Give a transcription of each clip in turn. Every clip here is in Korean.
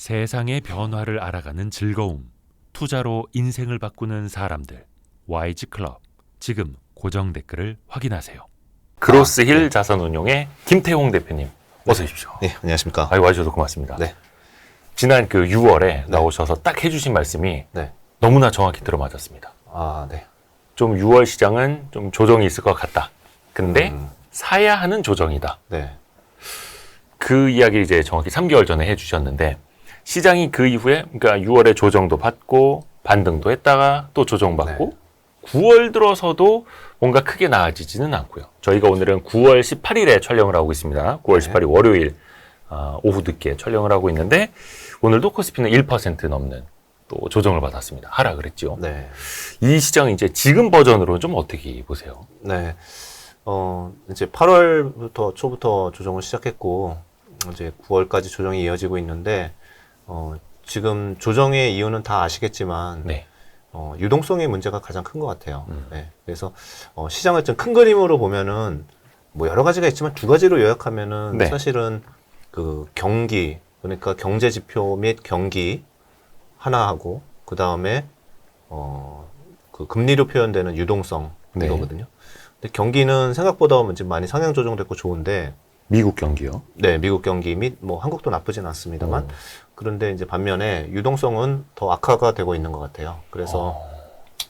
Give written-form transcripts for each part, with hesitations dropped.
세상의 변화를 알아가는 즐거움, 투자로 인생을 바꾸는 사람들, YG 클럽. 지금 고정 댓글을 확인하세요. 그로스힐 자산운용의 김태홍 대표님, 어서 오십시오. 네, 안녕하십니까. 와주셔서 고맙습니다. 네. 지난 6월에 나오셔서 딱 해주신 말씀이 네. 너무나 정확히 들어맞았습니다. 아, 네. 좀 6월 시장은 좀 조정이 있을 것 같다. 근데 사야 하는 조정이다. 네. 그 이야기를 이제 정확히 3개월 전에 해주셨는데, 시장이 그 이후에, 그러니까 6월에 조정도 받고 반등도 했다가 또 조정받고 9월 들어서도 뭔가 크게 나아지지는 않고요. 저희가 오늘은 9월 18일에 촬영을 하고 있습니다. 9월 18일 월요일 오후 늦게 촬영을 하고 있는데, 오늘도 코스피는 1% 넘는 또 조정을 받았습니다. 하락을 했죠. 네. 이 시장은 이제 지금 버전으로 좀 어떻게 보세요? 네. 이제 8월부터 초부터 조정을 시작했고, 이제 9월까지 조정이 이어지고 있는데, 지금 조정의 이유는 다 아시겠지만, 네. 유동성의 문제가 가장 큰 것 같아요. 네. 그래서, 시장을 좀 큰 그림으로 보면은, 뭐 여러 가지가 있지만 두 가지로 요약하면은, 네. 사실은 그 경기, 그러니까 경제 지표 및 경기 하나 하고, 그 다음에, 그 금리로 표현되는 유동성, 네. 이거거든요. 근데 경기는 생각보다 이제 많이 상향 조정됐고 좋은데, 미국 경기요? 네, 미국 경기 및 뭐 한국도 나쁘진 않습니다만, 그런데 이제 반면에 유동성은 더 악화가 되고 있는 것 같아요. 그래서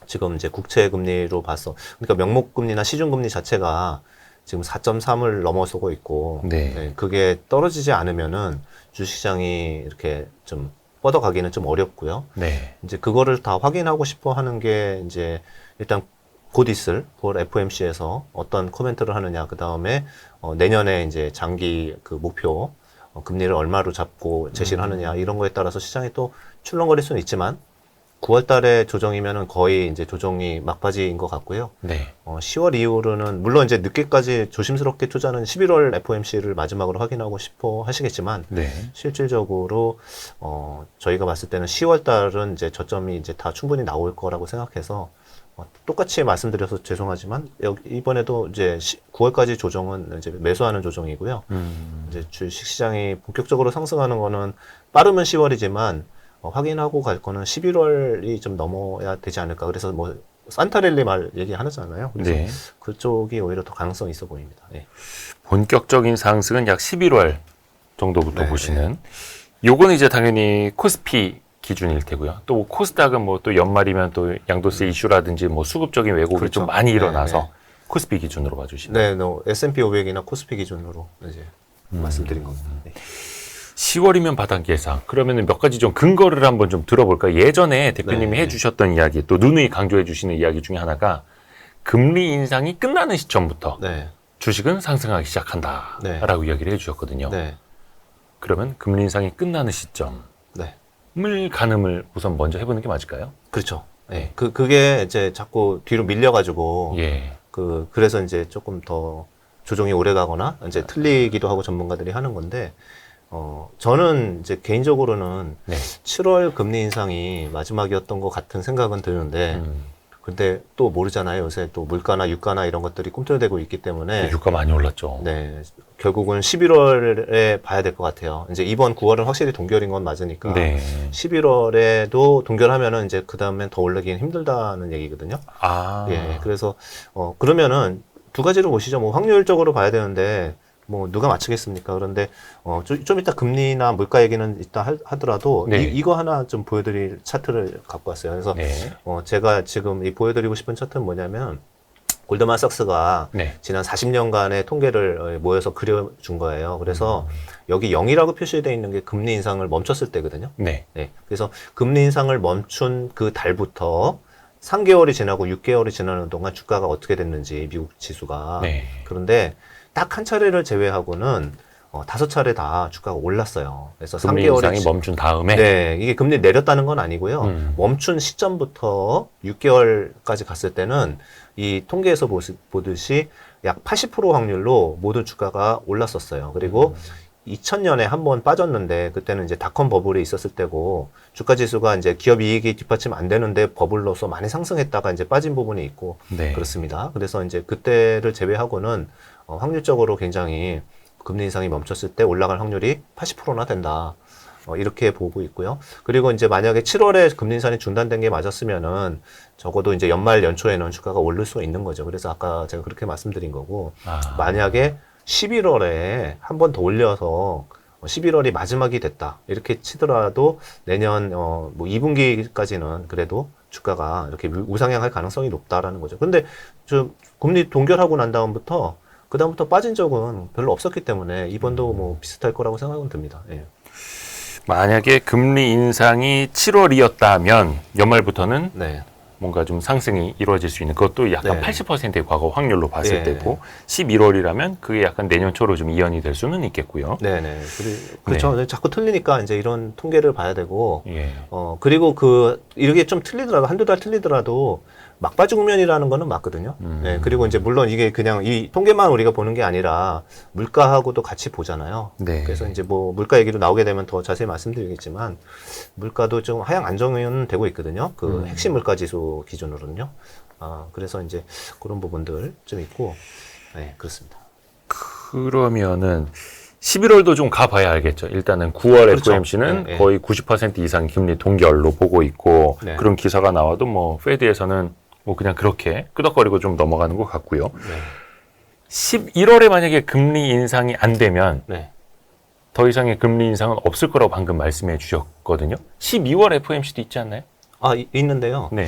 지금 이제 국채 금리로 봐서, 그러니까 명목 금리나 시중 금리 자체가 지금 4.3을 넘어서고 있고, 네. 그게 떨어지지 않으면은 주식시장이 이렇게 좀 뻗어가기는 좀 어렵고요. 네. 이제 그거를 다 확인하고 싶어 하는 게 이제 일단 곧 있을 볼 FOMC에서 어떤 코멘트를 하느냐, 그 다음에 내년에 이제 장기 그 목표 금리를 얼마로 잡고 제시를 하느냐, 이런 거에 따라서 시장이 또 출렁거릴 수는 있지만 9월 달에 조정이면은 거의 이제 조정이 막바지인 것 같고요. 네. 10월 이후로는 물론 이제 늦게까지 조심스럽게 투자는 11월 FOMC를 마지막으로 확인하고 싶어 하시겠지만, 네. 실질적으로 저희가 봤을 때는 10월 달은 이제 저점이 이제 다 충분히 나올 거라고 생각해서, 똑같이 말씀드려서 죄송하지만 이번에도 이제 9월까지 조정은 이제 매수하는 조정이고요. 이제 주식 시장이 본격적으로 상승하는 거는 빠르면 10월이지만 확인하고 갈 거는 11월이 좀 넘어야 되지 않을까. 그래서 뭐 산타랠리 말 얘기하잖아요. 그래서 네. 그쪽이 오히려 더 가능성이 있어 보입니다. 네. 본격적인 상승은 약 11월 정도부터 네, 보시는. 요거는 이제 당연히 코스피 기준일 테고요. 또 코스닥은 뭐 또 연말이면 또 양도세 이슈라든지 뭐 수급적인 왜곡이 그렇죠. 좀 많이 일어나서 네, 네. 코스피 기준으로 봐주시면. 네, S&P 500이나 코스피 기준으로 이제 말씀드린 겁니다. 네. 10월이면 바닥 예상. 그러면은 몇 가지 좀 근거를 한번 좀 들어볼까요? 예전에 대표님이 네. 해주셨던 이야기, 또 누누이 강조해 주시는 이야기 중에 하나가 금리 인상이 끝나는 시점부터 네. 주식은 상승하기 시작한다라고 이야기를 해주셨거든요. 네. 그러면 금리 인상이 끝나는 시점을 네. 가늠을 우선 먼저 해보는 게 맞을까요? 그렇죠. 네. 그게 이제 자꾸 뒤로 밀려가지고, 예. 그래서 이제 조금 더 조정이 오래 가거나, 이제 틀리기도 하고 전문가들이 하는 건데, 저는 이제 개인적으로는 네. 7월 금리 인상이 마지막이었던 것 같은 생각은 드는데, 근데 또 모르잖아요. 요새 또 물가나 유가나 이런 것들이 꿈틀대고 있기 때문에, 유가 많이 올랐죠. 네. 결국은 11월에 봐야 될 것 같아요. 이제 이번 9월은 확실히 동결인 건 맞으니까, 네. 11월에도 동결하면은 이제 그 다음엔 더 올라가긴 힘들다는 얘기거든요. 아. 예. 그래서, 그러면은 두 가지로 보시죠. 뭐 확률적으로 봐야 되는데, 뭐 누가 맞추겠습니까? 그런데 좀 이따 금리나 물가 얘기는 이따 하더라도 네. 이거 하나 좀 보여드릴 차트를 갖고 왔어요. 그래서 네. 제가 지금 이 보여드리고 싶은 차트는 뭐냐면, 골드만삭스가 네. 지난 40년간의 통계를 모여서 그려준 거예요. 그래서 여기 0이라고 표시되어 있는 게 금리 인상을 멈췄을 때거든요. 네. 네. 그래서 금리 인상을 멈춘 그 달부터 3개월이 지나고 6개월이 지나는 동안 주가가 어떻게 됐는지, 미국 지수가. 네. 그런데 딱 한 차례를 제외하고는 5차례 다 주가가 올랐어요. 그래서 금리 3개월이 인상이 멈춘 다음에. 네, 이게 금리 내렸다는 건 아니고요. 멈춘 시점부터 6개월까지 갔을 때는 이 통계에서 보듯이 약 80% 확률로 모든 주가가 올랐었어요. 그리고 2000년에 한 번 빠졌는데, 그때는 이제 닷컴 버블이 있었을 때고, 주가 지수가 이제 기업 이익이 뒷받침 안 되는데 버블로서 많이 상승했다가 이제 빠진 부분이 있고, 네. 그렇습니다. 그래서 이제 그때를 제외하고는 확률적으로 굉장히 금리 인상이 멈췄을 때 올라갈 확률이 80%나 된다. 이렇게 보고 있고요. 그리고 이제 만약에 7월에 금리 인상이 중단된 게 맞았으면은 적어도 이제 연말 연초에는 주가가 오를 수 있는 거죠. 그래서 아까 제가 그렇게 말씀드린 거고, 만약에 11월에 한 번 더 올려서 11월이 마지막이 됐다 이렇게 치더라도 내년 뭐 2분기까지는 그래도 주가가 이렇게 우상향할 가능성이 높다라는 거죠. 근데 좀 금리 동결하고 난 다음부터 그다음부터 빠진 적은 별로 없었기 때문에 이번도 뭐 비슷할 거라고 생각은 듭니다. 예. 만약에 금리 인상이 7월이었다면 연말부터는 네. 뭔가 좀 상승이 이루어질 수 있는 그것도 약간 네. 80%의 과거 확률로 봤을 예. 때고 11월이라면 그게 약간 내년 초로 좀 이연이 될 수는 있겠고요. 네네. 그렇죠. 자꾸 틀리니까 이제 이런 통계를 봐야 되고, 예. 그리고 이렇게 좀 틀리더라도, 한두 달 틀리더라도, 막바지 국면이라는 거는 맞거든요. 네, 그리고 이제 물론 이게 그냥 이 통계만 우리가 보는 게 아니라 물가하고도 같이 보잖아요. 네. 그래서 이제 뭐 물가 얘기도 나오게 되면 더 자세히 말씀드리겠지만, 물가도 좀 하향 안정은 되고 있거든요. 그 핵심 물가 지수 기준으로는요. 그래서 이제 그런 부분들 좀 있고, 네, 그렇습니다. 그러면은 11월도 좀 가봐야 알겠죠. 일단은 9월 그렇죠. FOMC는 네, 네. 거의 90% 이상 금리 동결로 보고 있고 네. 그런 기사가 나와도 뭐 페드에서는 뭐 그냥 그렇게 끄덕거리고 좀 넘어가는 것 같고요. 네. 11월에 만약에 금리 인상이 안 되면 네. 더 이상의 금리 인상은 없을 거라고 방금 말씀해 주셨거든요. 12월 FOMC도 있지 않나요? 있는데요. 네.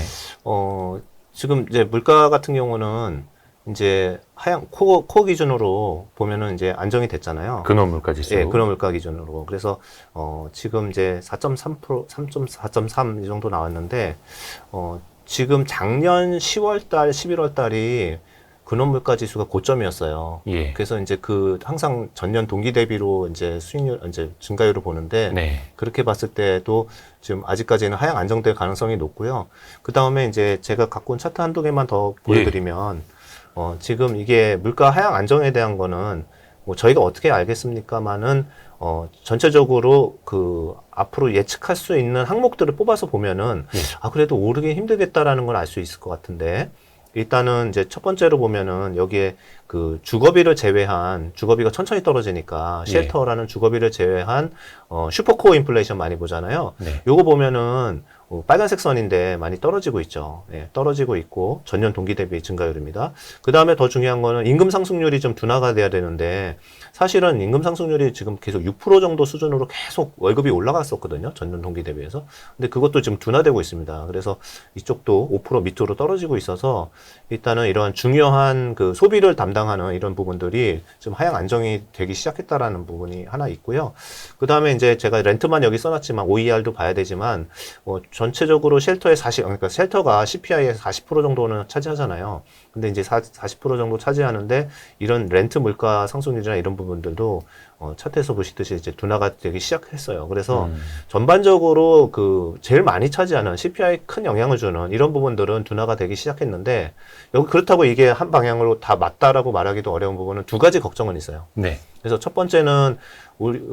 지금 이제 물가 같은 경우는 이제 하향 코어 기준으로 보면은 이제 안정이 됐잖아요. 근원 물가 지수. 예, 근원 물가 기준으로. 그래서 지금 이제 4.3%, 4.3 이 정도 나왔는데 지금 작년 10월 달, 11월 달이 근원 물가 지수가 고점이었어요. 예. 그래서 이제 항상 전년 동기 대비로 이제 수익률, 이제 증가율을 보는데 네. 그렇게 봤을 때도 지금 아직까지는 하향 안정될 가능성이 높고요. 그 다음에 이제 제가 갖고 온 차트 한두 개만 더 보여드리면 지금 이게 물가 하향 안정에 대한 거는 뭐 저희가 어떻게 알겠습니까만은 전체적으로 앞으로 예측할 수 있는 항목들을 뽑아서 보면은 그래도 오르기 힘들겠다라는 걸 알 수 있을 것 같은데 일단은 이제 첫 번째로 보면은 여기에 주거비가 천천히 떨어지니까 쉘터라는 주거비를 제외한 슈퍼코어 인플레이션 많이 보잖아요. 네. 요거 보면은 빨간색 선인데 많이 떨어지고 있죠. 예, 떨어지고 있고 전년 동기 대비 증가율입니다. 그 다음에 더 중요한 거는 임금 상승률이 좀 둔화가 돼야 되는데 사실은 임금 상승률이 지금 계속 6% 정도 수준으로 계속 월급이 올라갔었거든요. 전년 동기 대비해서. 근데 그것도 지금 둔화되고 있습니다. 그래서 이쪽도 5% 밑으로 떨어지고 있어서 일단은 이러한 중요한 소비를 담당하는 이런 부분들이 좀 하향 안정이 되기 시작했다라는 부분이 하나 있고요. 그 다음에 이제 제가 렌트만 여기 써놨지만 OER도 봐야 되지만 전체적으로 그러니까 쉘터가 CPI의 40% 정도는 차지하잖아요. 근데 이제 40% 정도 차지하는데 이런 렌트 물가 상승률이나 이런 부분들도 차트에서 보시듯이 이제 둔화가 되기 시작했어요. 그래서 전반적으로 제일 많이 차지하는 CPI에 큰 영향을 주는 이런 부분들은 둔화가 되기 시작했는데 여기 그렇다고 이게 한 방향으로 다 맞다라고 말하기도 어려운 부분은 두 가지 걱정은 있어요. 네. 그래서 첫 번째는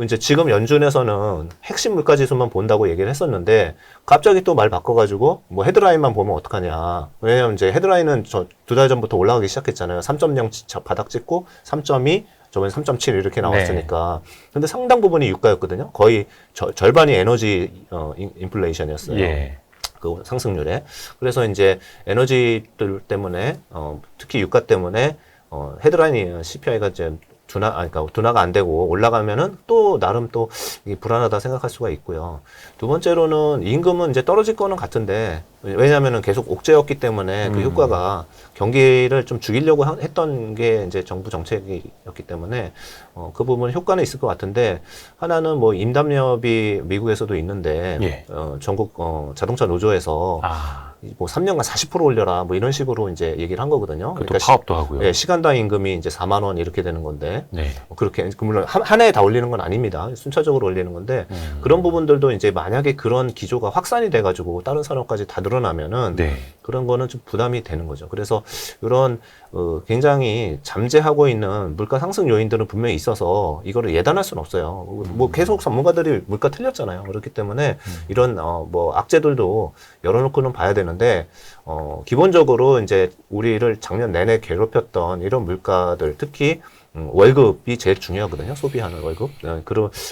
이제 지금 연준에서는 핵심 물가 지수만 본다고 얘기를 했었는데 갑자기 또 말 바꿔가지고 뭐 헤드라인만 보면 어떡하냐. 왜냐면 이제 헤드라인은 두 달 전부터 올라가기 시작했잖아요. 3.0 바닥 찍고 3.2 저번에 3.7 이렇게 나왔으니까. 근데 상당 부분이 유가였거든요. 거의 절반이 에너지 인플레이션이었어요. 예. 그 상승률에. 그래서 이제 에너지들 때문에 특히 유가 때문에 헤드라인이 CPI가 이제 그러니까 둔화가 안 되고 올라가면은 또 나름 또 이게 불안하다 생각할 수가 있고요. 두 번째로는 임금은 이제 떨어질 거는 같은데 왜냐하면은 계속 옥죄였기 때문에 그 효과가 경기를 좀 죽이려고 했던 게 이제 정부 정책이었기 때문에 그 부분 효과는 있을 것 같은데 하나는 뭐 임담력이 미국에서도 있는데 전국 자동차 노조에서 뭐 3년간 40% 올려라 뭐 이런 식으로 이제 얘기를 한 거거든요. 그러니까 파업도 하고요. 예, 시간당 임금이 이제 4만 원 이렇게 되는 건데 네. 그렇게 물론 한 해에 다 올리는 건 아닙니다. 순차적으로 올리는 건데 그런 부분들도 이제 만약에 그런 기조가 확산이 돼가지고 다른 산업까지 다 늘어나면은 그런 거는 좀 부담이 되는 거죠. 그래서 이런 굉장히 잠재하고 있는 물가 상승 요인들은 분명히 있어서 이거를 예단할 수는 없어요. 뭐 계속 전문가들이 물가 틀렸잖아요. 그렇기 때문에 이런 뭐 악재들도 열어놓고는 봐야 되는데 기본적으로 이제 우리를 작년 내내 괴롭혔던 이런 물가들 특히 월급이 제일 중요하거든요. 소비하는 월급.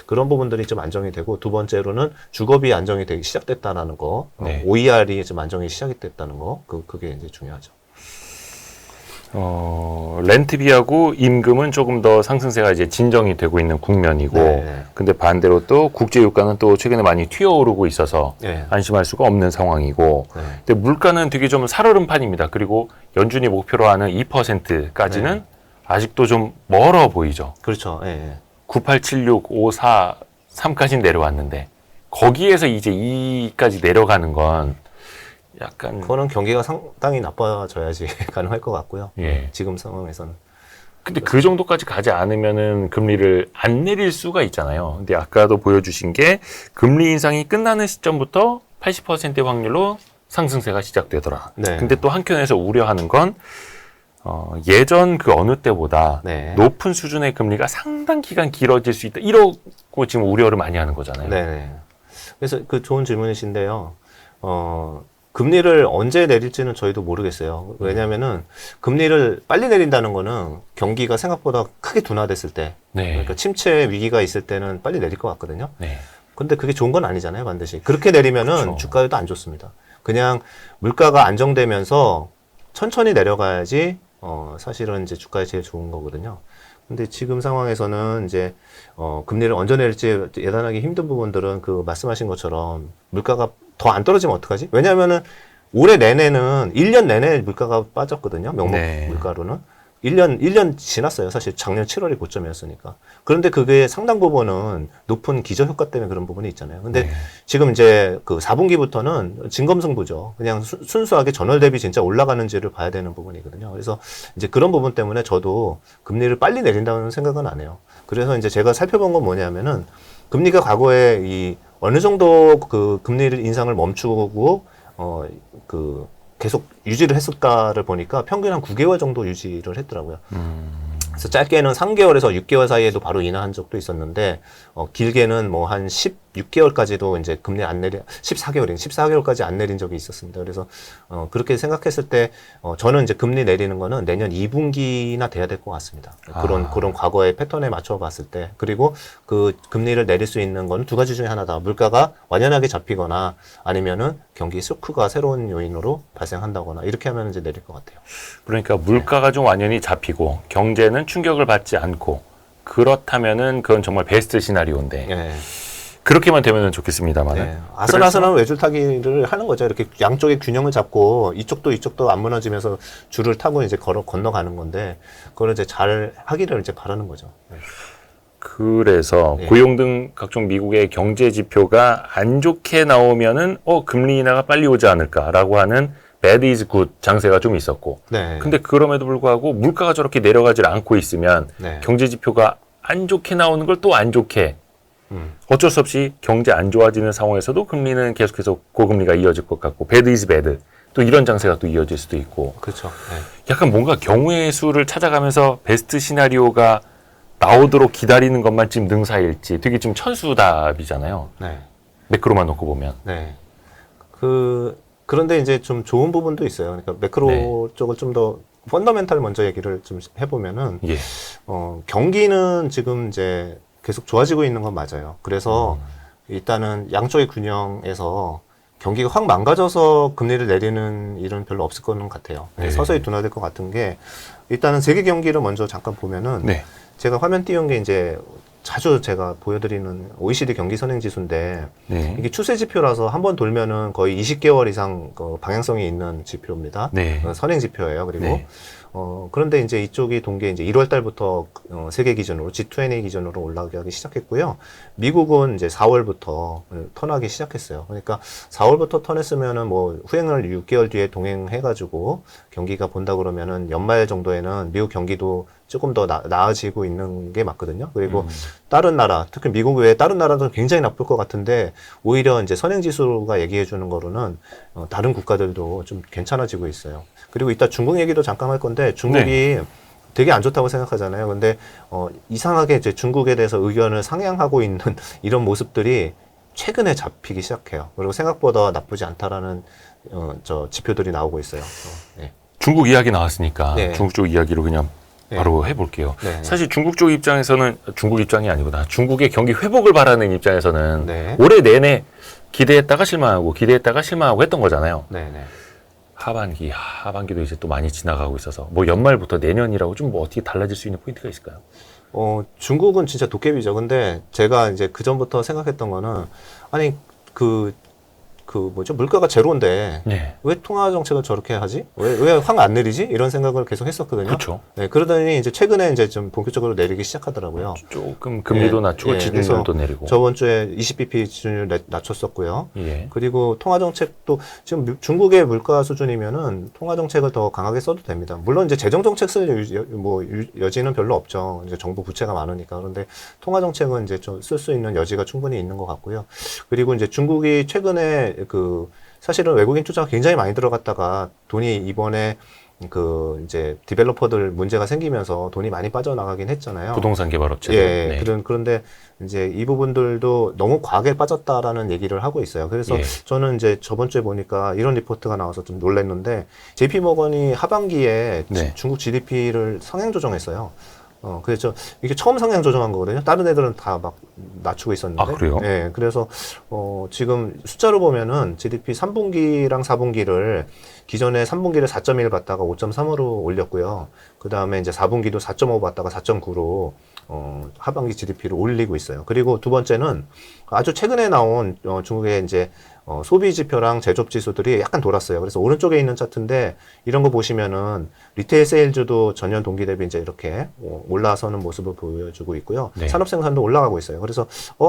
그런 부분들이 좀 안정이 되고, 두 번째로는 주거비 안정이 되기 시작됐다라는 거, 네. OER이 좀 안정이 시작이 됐다는 거, 그게 이제 중요하죠. 렌트비하고 임금은 조금 더 상승세가 이제 진정이 되고 있는 국면이고, 네. 근데 반대로 또 국제 유가는 또 최근에 많이 튀어오르고 있어서 네. 안심할 수가 없는 상황이고, 네. 근데 물가는 되게 좀 살얼음판입니다. 그리고 연준이 목표로 하는 2%까지는 네. 아직도 좀 멀어 보이죠. 그렇죠. 예. 9876, 54, 3까지 내려왔는데 거기에서 이제 2까지 내려가는 건 약간 그거는 경기가 상당히 나빠져야지 가능할 것 같고요. 예. 지금 상황에서는. 근데 그 정도까지 가지 않으면은 금리를 안 내릴 수가 있잖아요. 근데 아까도 보여주신 게 금리 인상이 끝나는 시점부터 80%의 확률로 상승세가 시작되더라. 네. 근데 또 한켠에서 우려하는 건 예전 그 어느 때보다 네. 높은 수준의 금리가 상당 기간 길어질 수 있다. 이러고 지금 우려를 많이 하는 거잖아요. 네. 그래서 그 좋은 질문이신데요. 금리를 언제 내릴지는 저희도 모르겠어요. 왜냐면은 금리를 빨리 내린다는 거는 경기가 생각보다 크게 둔화됐을 때, 네. 그러니까 침체 위기가 있을 때는 빨리 내릴 것 같거든요. 네. 근데 그게 좋은 건 아니잖아요, 반드시. 그렇게 내리면은 그렇죠. 주가도 안 좋습니다. 그냥 물가가 안정되면서 천천히 내려가야지, 사실은 이제 주가에 제일 좋은 거거든요. 근데 지금 상황에서는 이제, 금리를 언제 내릴지 예단하기 힘든 부분들은 그 말씀하신 것처럼 물가가 더 안 떨어지면 어떡하지? 왜냐면은 올해 내내는 1년 내내 물가가 빠졌거든요. 명목 네. 물가로는. 1년 지났어요. 사실 작년 7월이 고점이었으니까. 그런데 그게 상당 부분은 높은 기저 효과 때문에 그런 부분이 있잖아요. 근데 네. 지금 이제 그 4분기부터는 진검승부죠. 그냥 순수하게 전월 대비 진짜 올라가는지를 봐야 되는 부분이거든요. 그래서 이제 그런 부분 때문에 저도 금리를 빨리 내린다는 생각은 안 해요. 그래서 이제 제가 살펴본 건 뭐냐면은 금리가 과거에 이 어느 정도 그 금리를 인상을 멈추고 계속 유지를 했을까를 보니까 평균 한 9개월 정도 유지를 했더라고요. 그래서 짧게는 3개월에서 6개월 사이에도 바로 인하한 적도 있었는데, 길게는 뭐 한 16개월까지도 이제 금리 안 내린, 14개월까지 안 내린 적이 있었습니다. 그래서, 그렇게 생각했을 때, 저는 이제 금리 내리는 거는 내년 2분기나 돼야 될 것 같습니다. 그런 과거의 패턴에 맞춰 봤을 때. 그리고 그 금리를 내릴 수 있는 건 두 가지 중에 하나다. 물가가 완연하게 잡히거나 아니면은 경기 쇼크가 새로운 요인으로 발생한다거나 이렇게 하면 이제 내릴 것 같아요. 그러니까 물가가 좀 완연히 잡히고 경제는 충격을 받지 않고 그렇다면은 그건 정말 베스트 시나리오인데 예. 그렇게만 되면 좋겠습니다만. 네. 아슬아슬한 외줄타기를 하는 거죠. 이렇게 양쪽의 균형을 잡고 이쪽도 안 무너지면서 줄을 타고 이제 건너가는 건데 그걸 이제 잘 하기를 이제 바라는 거죠. 네. 그래서 네. 고용 등 각종 미국의 경제 지표가 안 좋게 나오면은 금리 인하가 빨리 오지 않을까라고 하는 bad is good 장세가 좀 있었고. 네. 근데 그럼에도 불구하고 물가가 저렇게 내려가질 않고 있으면 네. 경제 지표가 안 좋게 나오는 걸 또 안 좋게 어쩔 수 없이 경제 안 좋아지는 상황에서도 금리는 계속해서 고금리가 이어질 것 같고 bad is bad 또 이런 장세가 또 이어질 수도 있고 그렇죠. 네. 약간 뭔가 경우의 수를 찾아가면서 베스트 시나리오가 나오도록 기다리는 것만 지금 능사일지 되게 좀 천수답이잖아요. 네. 매크로만 놓고 보면. 네. 그런데 이제 좀 좋은 부분도 있어요. 그러니까 매크로 네. 쪽을 좀 더 펀더멘탈 먼저 얘기를 좀 해보면은, 예. 경기는 지금 이제 계속 좋아지고 있는 건 맞아요. 그래서 일단은 양쪽의 균형에서 경기가 확 망가져서 금리를 내리는 일은 별로 없을 거는 같아요. 네. 서서히 둔화될 것 같은 게 일단은 세계 경기를 먼저 잠깐 보면은 네. 제가 화면 띄운 게 이제 자주 제가 보여드리는 OECD 경기 선행 지수인데 네. 이게 추세 지표라서 한번 돌면은 거의 20개월 이상 방향성이 있는 지표입니다. 네. 선행 지표예요. 그리고 네. 그런데 이제 이쪽이 동계 이제 1월 달부터 세계 기준으로 G20 기준으로 올라가기 시작했고요. 미국은 이제 4월부터 턴하기 시작했어요. 그러니까 4월부터 턴했으면은 뭐 후행을 6개월 뒤에 동행해가지고 경기가 본다 그러면은 연말 정도에는 미국 경기도 조금 더 나아지고 있는 게 맞거든요. 그리고 다른 나라, 특히 미국 외에 다른 나라도 굉장히 나쁠 것 같은데 오히려 이제 선행지수가 얘기해 주는 거로는 다른 국가들도 좀 괜찮아지고 있어요. 그리고 이따 중국 얘기도 잠깐 할 건데 중국이 네. 되게 안 좋다고 생각하잖아요. 근데 이상하게 이제 중국에 대해서 의견을 상향하고 있는 이런 모습들이 최근에 잡히기 시작해요. 그리고 생각보다 나쁘지 않다라는 지표들이 나오고 있어요. 네. 중국 이야기 나왔으니까 네. 중국 쪽 이야기로 그냥 바로 해볼게요. 네. 사실 중국 쪽 입장에서는 중국 입장이 아니구나. 중국의 경기 회복을 바라는 입장에서는 네. 올해 내내 기대했다가 실망하고 기대했다가 실망하고 했던 거잖아요. 네네. 하반기도 이제 또 많이 지나가고 있어서 뭐 연말부터 내년이라고 좀 뭐 어떻게 달라질 수 있는 포인트가 있을까요? 중국은 진짜 도깨비죠. 근데 제가 이제 그 전부터 생각했던 거는 아니 뭐죠? 물가가 제로인데 네. 왜 통화 정책을 저렇게 하지? 왜 확 안 내리지? 이런 생각을 계속 했었거든요. 그렇죠. 네, 그러더니 이제 최근에 이제 좀 본격적으로 내리기 시작하더라고요. 조금 금리도 낮추고 지준율도 내리고. 저번 주에 20bp 지준율 낮췄었고요. 예. 그리고 통화 정책도 지금 중국의 물가 수준이면은 통화 정책을 더 강하게 써도 됩니다. 물론 이제 재정 정책 쓸 여지는 별로 없죠. 이제 정부 부채가 많으니까. 그런데 통화 정책은 이제 좀 쓸 수 있는 여지가 충분히 있는 것 같고요. 그리고 이제 중국이 최근에 사실은 외국인 투자가 굉장히 많이 들어갔다가 돈이 이번에 이제 디벨로퍼들 문제가 생기면서 돈이 많이 빠져나가긴 했잖아요. 부동산 개발 업체들. 예. 네. 그런데 이제 이 부분들도 너무 과하게 빠졌다라는 얘기를 하고 있어요. 그래서 예. 저는 이제 저번 주에 보니까 이런 리포트가 나와서 좀 놀랐는데 JP 모건이 하반기에 네. 중국 GDP를 상향 조정했어요. 그래서 이게 처음 상향 조정한 거거든요. 다른 애들은 다 막 낮추고 있었는데. 아, 그래요? 네. 그래서, 지금 숫자로 보면은 GDP 3분기랑 4분기를 기존에 3분기를 4.1 받다가 5.3으로 올렸고요. 그 다음에 이제 4분기도 4.5 받다가 4.9로 하반기 GDP를 올리고 있어요. 그리고 두 번째는 아주 최근에 나온 중국의 이제 소비 지표랑 제조업 지수들이 약간 돌았어요. 그래서 오른쪽에 있는 차트인데 이런 거 보시면은 리테일 세일즈도 전년 동기 대비 이제 이렇게 올라서는 모습을 보여주고 있고요. 네. 산업 생산도 올라가고 있어요. 그래서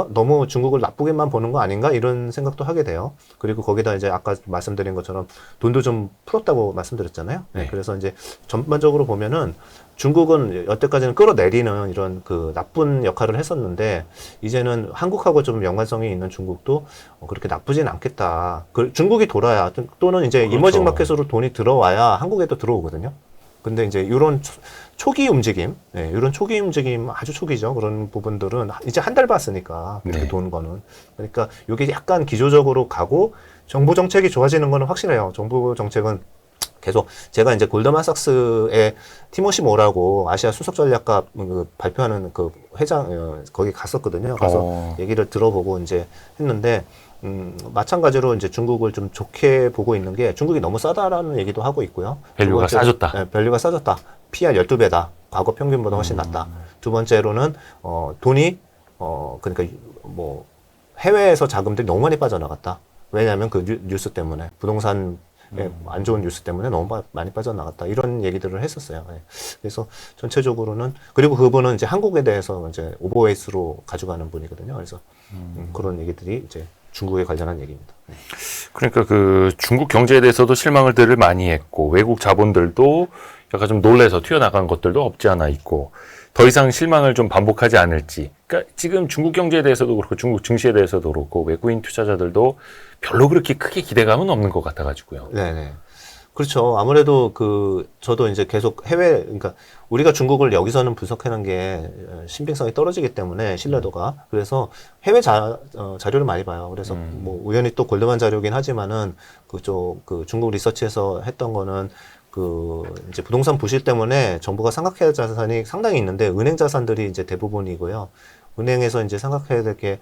너무 중국을 나쁘게만 보는 거 아닌가 이런 생각도 하게 돼요. 그리고 거기다 이제 아까 말씀드린 것처럼 돈도 좀 풀었다고 말씀드렸잖아요. 네. 네. 그래서 이제 전반적으로 보면은 중국은 여태까지는 끌어내리는 이런 나쁜 역할을 했었는데 이제는 한국하고 좀 연관성이 있는 중국도 그렇게 나쁘진 않겠다. 중국이 돌아야 또는 이제 그렇죠. 이머징 마켓으로 돈이 들어와야 한국에도 들어오거든요. 근데 이제 이런 초기 움직임, 이런 초기 움직임 아주 초기죠. 그런 부분들은 이제 한 달 봤으니까 이렇게 네. 도는 거는. 그러니까 이게 약간 기조적으로 가고 정부 정책이 좋아지는 거는 확실해요. 정부 정책은 계속 제가 이제 골드만삭스의 티모시 모라고 아시아 수석 전략가 발표하는 그 회장 거기 갔었거든요. 가서 얘기를 들어보고 이제 했는데 마찬가지로 이제 중국을 좀 좋게 보고 있는 게 중국이 너무 싸다라는 얘기도 하고 있고요. 밸류가 싸졌다. 네, 밸류가 싸졌다. PR 12배다. 과거 평균보다 훨씬 낮다. 두 번째로는 돈이 그러니까 뭐 해외에서 자금들이 너무 많이 빠져나갔다. 왜냐하면 그 뉴스 때문에 부동산 안 좋은 뉴스 때문에 너무 많이 빠져나갔다. 이런 얘기들을 했었어요. 네. 그래서 전체적으로는 그리고 그분은 이제 한국에 대해서 이제 오버웨이스로 가져가는 분이거든요. 그래서 그런 얘기들이 이제 중국에 관련한 얘기입니다. 네. 그러니까 중국 경제에 대해서도 실망을 많이 했고 외국 자본들도 약간 좀 놀래서 튀어나간 것들도 없지 않아 있고 더 이상 실망을 좀 반복하지 않을지. 그러니까 지금 중국 경제에 대해서도 그렇고 중국 증시에 대해서도 그렇고 외국인 투자자들도 별로 그렇게 크게 기대감은 없는 것 같아가지고요. 네네. 그렇죠. 아무래도 저도 이제 계속 그러니까 우리가 중국을 여기서는 분석하는 게 신빙성이 떨어지기 때문에 신뢰도가. 그래서 해외 자료를 많이 봐요. 그래서 뭐 우연히 또 골드만 자료긴 하지만은 중국 리서치에서 했던 거는 이제 부동산 부실 때문에 정부가 삼각해야 할 자산이 상당히 있는데 은행 자산들이 이제 대부분이고요. 은행에서 이제 생각해야 될 게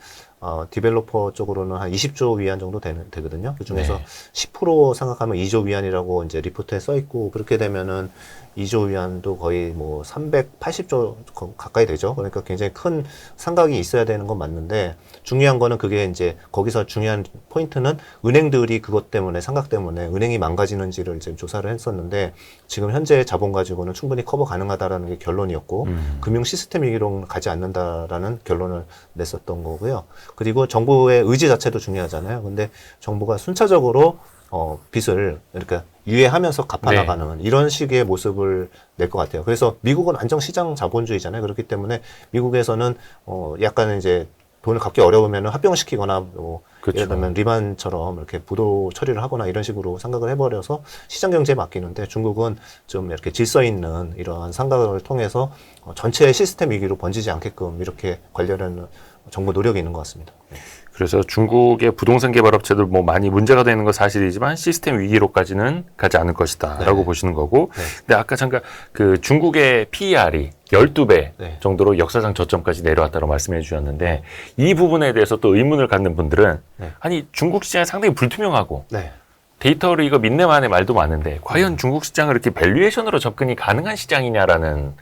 디벨로퍼 쪽으로는 한 20조 위안 정도 되거든요. 그 중에서 네. 10% 생각하면 2조 위안이라고 이제 리포트에 써 있고 그렇게 되면은 2조 위안도 거의 뭐 380조 가까이 되죠. 그러니까 굉장히 큰 상각이 있어야 되는 건 맞는데 중요한 거는 그게 이제 거기서 중요한 포인트는 은행들이 그것 때문에 상각 때문에 은행이 망가지는지를 이제 조사를 했었는데 지금 현재 자본 가지고는 충분히 커버 가능하다라는 게 결론이었고 금융 시스템 위기로 가지 않는다라는 결론을 냈었던 거고요. 그리고 정부의 의지 자체도 중요하잖아요. 근데 정부가 순차적으로 빚을 이렇게 유예하면서 갚아나가는 이런 식의 모습을 낼 것 같아요. 그래서 미국은 완전 시장 자본주의잖아요. 그렇기 때문에 미국에서는 약간 이제 돈을 갚기 어려우면 합병시키거나 그렇죠. 예를 들면 리만처럼 이렇게 부도 처리를 하거나 이런 식으로 생각을 해버려서 시장 경제에 맡기는데 중국은 좀 이렇게 질서 있는 이러한 상각을 통해서 전체 시스템 위기로 번지지 않게끔 이렇게 관리하려는 정부 노력이 있는 것 같습니다. 그래서 중국의 부동산 개발 업체들 뭐 많이 문제가 되는 건 사실이지만 시스템 위기로까지는 가지 않을 것이다라고 네. 보시는 거고. 네. 근데 아까 잠깐 그 중국의 PER이 12배 네. 정도로 역사상 저점까지 내려왔다고 말씀해 주셨는데 이 부분에 대해서 또 의문을 갖는 분들은 네. 아니 중국 시장이 상당히 불투명하고 네. 데이터를 이거 믿네만의 말도 많은데 과연 중국 시장을 이렇게 밸류에이션으로 접근이 가능한 시장이냐라는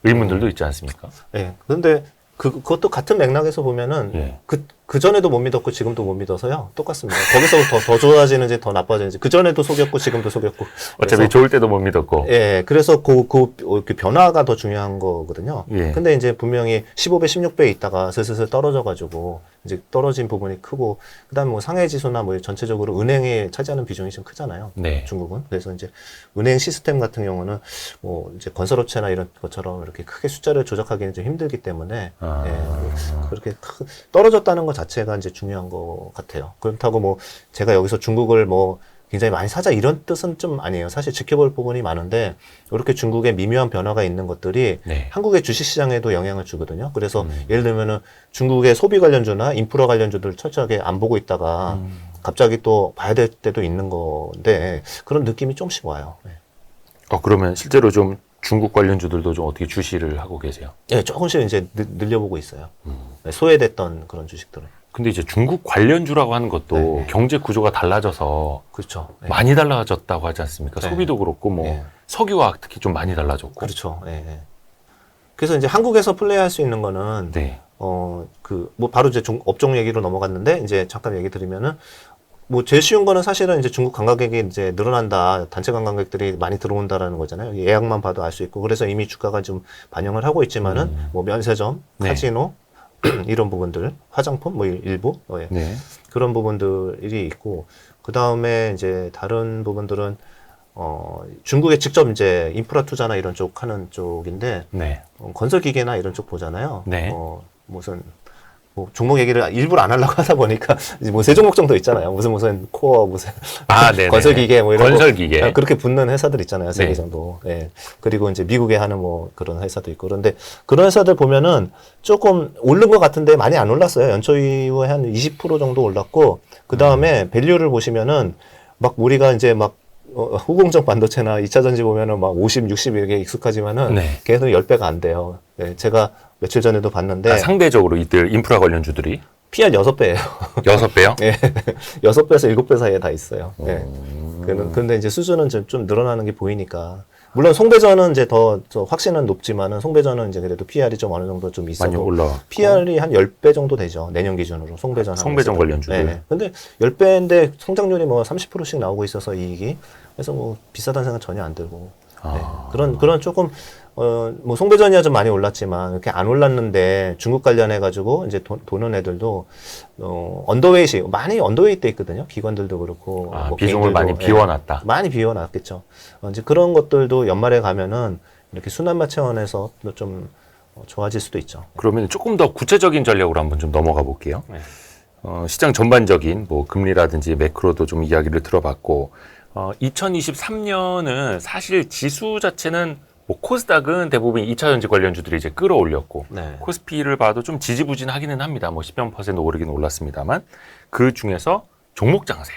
의문들도 있지 않습니까? 네. 그런데 그것도 같은 맥락에서 보면은 예. 그 전에도 못 믿었고 지금도 못 믿어서요. 똑같습니다. 거기서 더 좋아지는지 더 나빠지는지 그 전에도 속였고 지금도 속였고. 어차피 그래서, 좋을 때도 못 믿었고. 예, 그래서 그 변화가 더 중요한 거거든요. 예. 근데 이제 분명히 15배, 16배 있다가 슬슬 떨어져가지고 이제 떨어진 부분이 크고 그다음에 뭐 상해 지수나 뭐 전체적으로 은행이 차지하는 비중이 좀 크잖아요. 네. 중국은. 그래서 이제 은행 시스템 같은 경우는 뭐 이제 건설업체나 이런 것처럼 이렇게 크게 숫자를 조작하기는 좀 힘들기 때문에 그렇게 떨어졌다는 것 자체가 이제 중요한 것 같아요. 그렇다고 뭐 제가 여기서 중국을 뭐 굉장히 많이 사자 이런 뜻은 좀 아니에요. 사실 지켜볼 부분이 많은데 이렇게 중국의 미묘한 변화가 있는 것들이 네. 한국의 주식시장에도 영향을 주거든요. 그래서 예를 들면은 중국의 소비 관련주나 인프라 관련주들 철저하게 안 보고 있다가 갑자기 또 봐야 될 때도 있는 건데 그런 느낌이 좀씩 와요. 네. 그러면 실제로 좀 중국 관련주들도 좀 어떻게 주시를 하고 계세요? 네, 조금씩 이제 늘려보고 있어요. 네, 소외됐던 그런 주식들은. 근데 이제 중국 관련주라고 하는 것도 네. 경제 구조가 달라져서 그렇죠. 네. 많이 달라졌다고 하지 않습니까? 네. 소비도 그렇고 뭐 네. 석유와 특히 좀 많이 달라졌고. 그렇죠. 예, 예. 그래서 이제 한국에서 플레이할 수 있는 거는 네. 뭐 바로 이제 업종 얘기로 넘어갔는데 이제 잠깐 얘기 드리면은 뭐 제일 쉬운 거는 사실은 이제 중국 관광객이 이제 늘어난다, 단체 관광객들이 많이 들어온다라는 거잖아요. 예약만 봐도 알 수 있고 그래서 이미 주가가 좀 반영을 하고 있지만은 뭐 면세점, 네. 카지노 이런 부분들, 화장품 뭐 일부 예. 네. 그런 부분들이 있고 그 다음에 이제 다른 부분들은 중국에 직접 이제 인프라 투자나 이런 쪽 하는 쪽인데 네. 건설 기계나 이런 쪽 보잖아요. 네. 무슨 뭐 종목 얘기를 일부러 안 하려고 하다 보니까 이제 뭐 세 종목 정도 있잖아요. 무슨 코어 무슨 네네. 건설 기계 뭐 이런 건설 기계. 그렇게 붙는 회사들 있잖아요. 세 개 네. 정도. 예. 그리고 이제 미국에 하는 뭐 그런 회사도 있고 그런데 그런 회사들 보면은 조금 오른 것 같은데 많이 안 올랐어요. 연초 이후에 한 20% 정도 올랐고 그 다음에 밸류를 보시면은 막 우리가 이제 막 후공정 반도체나 2차 전지 보면은 막 50, 60 이렇게 익숙하지만은 네. 걔는 10배가 안 돼요. 예, 제가 며칠 전에도 봤는데 상대적으로 이들 인프라 관련주들이 PR 6배예요. 6배요? 예. 6배에서 7배 사이에 다 있어요. 예. 근데 이제 수준은 좀 늘어나는 게 보이니까. 물론 송배전은 이제 더 확신은 높지만은 송배전은 이제 그래도 PR이 좀 어느 정도 좀 있어서 많이 올라. PR이 한 10배 정도 되죠. 내년 기준으로 송배전. 송배전 관련주들. 네. 근데 10배인데 성장률이 뭐 30%씩 나오고 있어서 이익이. 그래서 뭐 비싸다는 생각 전혀 안 들고. 네. 그런 조금 뭐 송배전이야 좀 많이 올랐지만 이렇게 안 올랐는데 중국 관련해 가지고 이제 도는 애들도 언더웨이시 많이 언더웨이 돼 있거든요. 기관들도 그렇고 뭐 비중을 개인들도. 많이 비워놨다. 예, 많이 비워놨겠죠. 이제 그런 것들도 연말에 가면은 이렇게 순환마 차원에서 좀 좋아질 수도 있죠. 그러면 조금 더 구체적인 전략으로 한번 좀 넘어가 볼게요. 네. 시장 전반적인 뭐 금리라든지 매크로도 좀 이야기를 들어봤고 2023년은 사실 지수 자체는 뭐 코스닥은 대부분 2차 전지 관련주들이 이제 끌어올렸고 네. 코스피를 봐도 좀 지지부진하기는 합니다. 뭐 10몇 % 오르긴 올랐습니다만 그 중에서 종목 장세,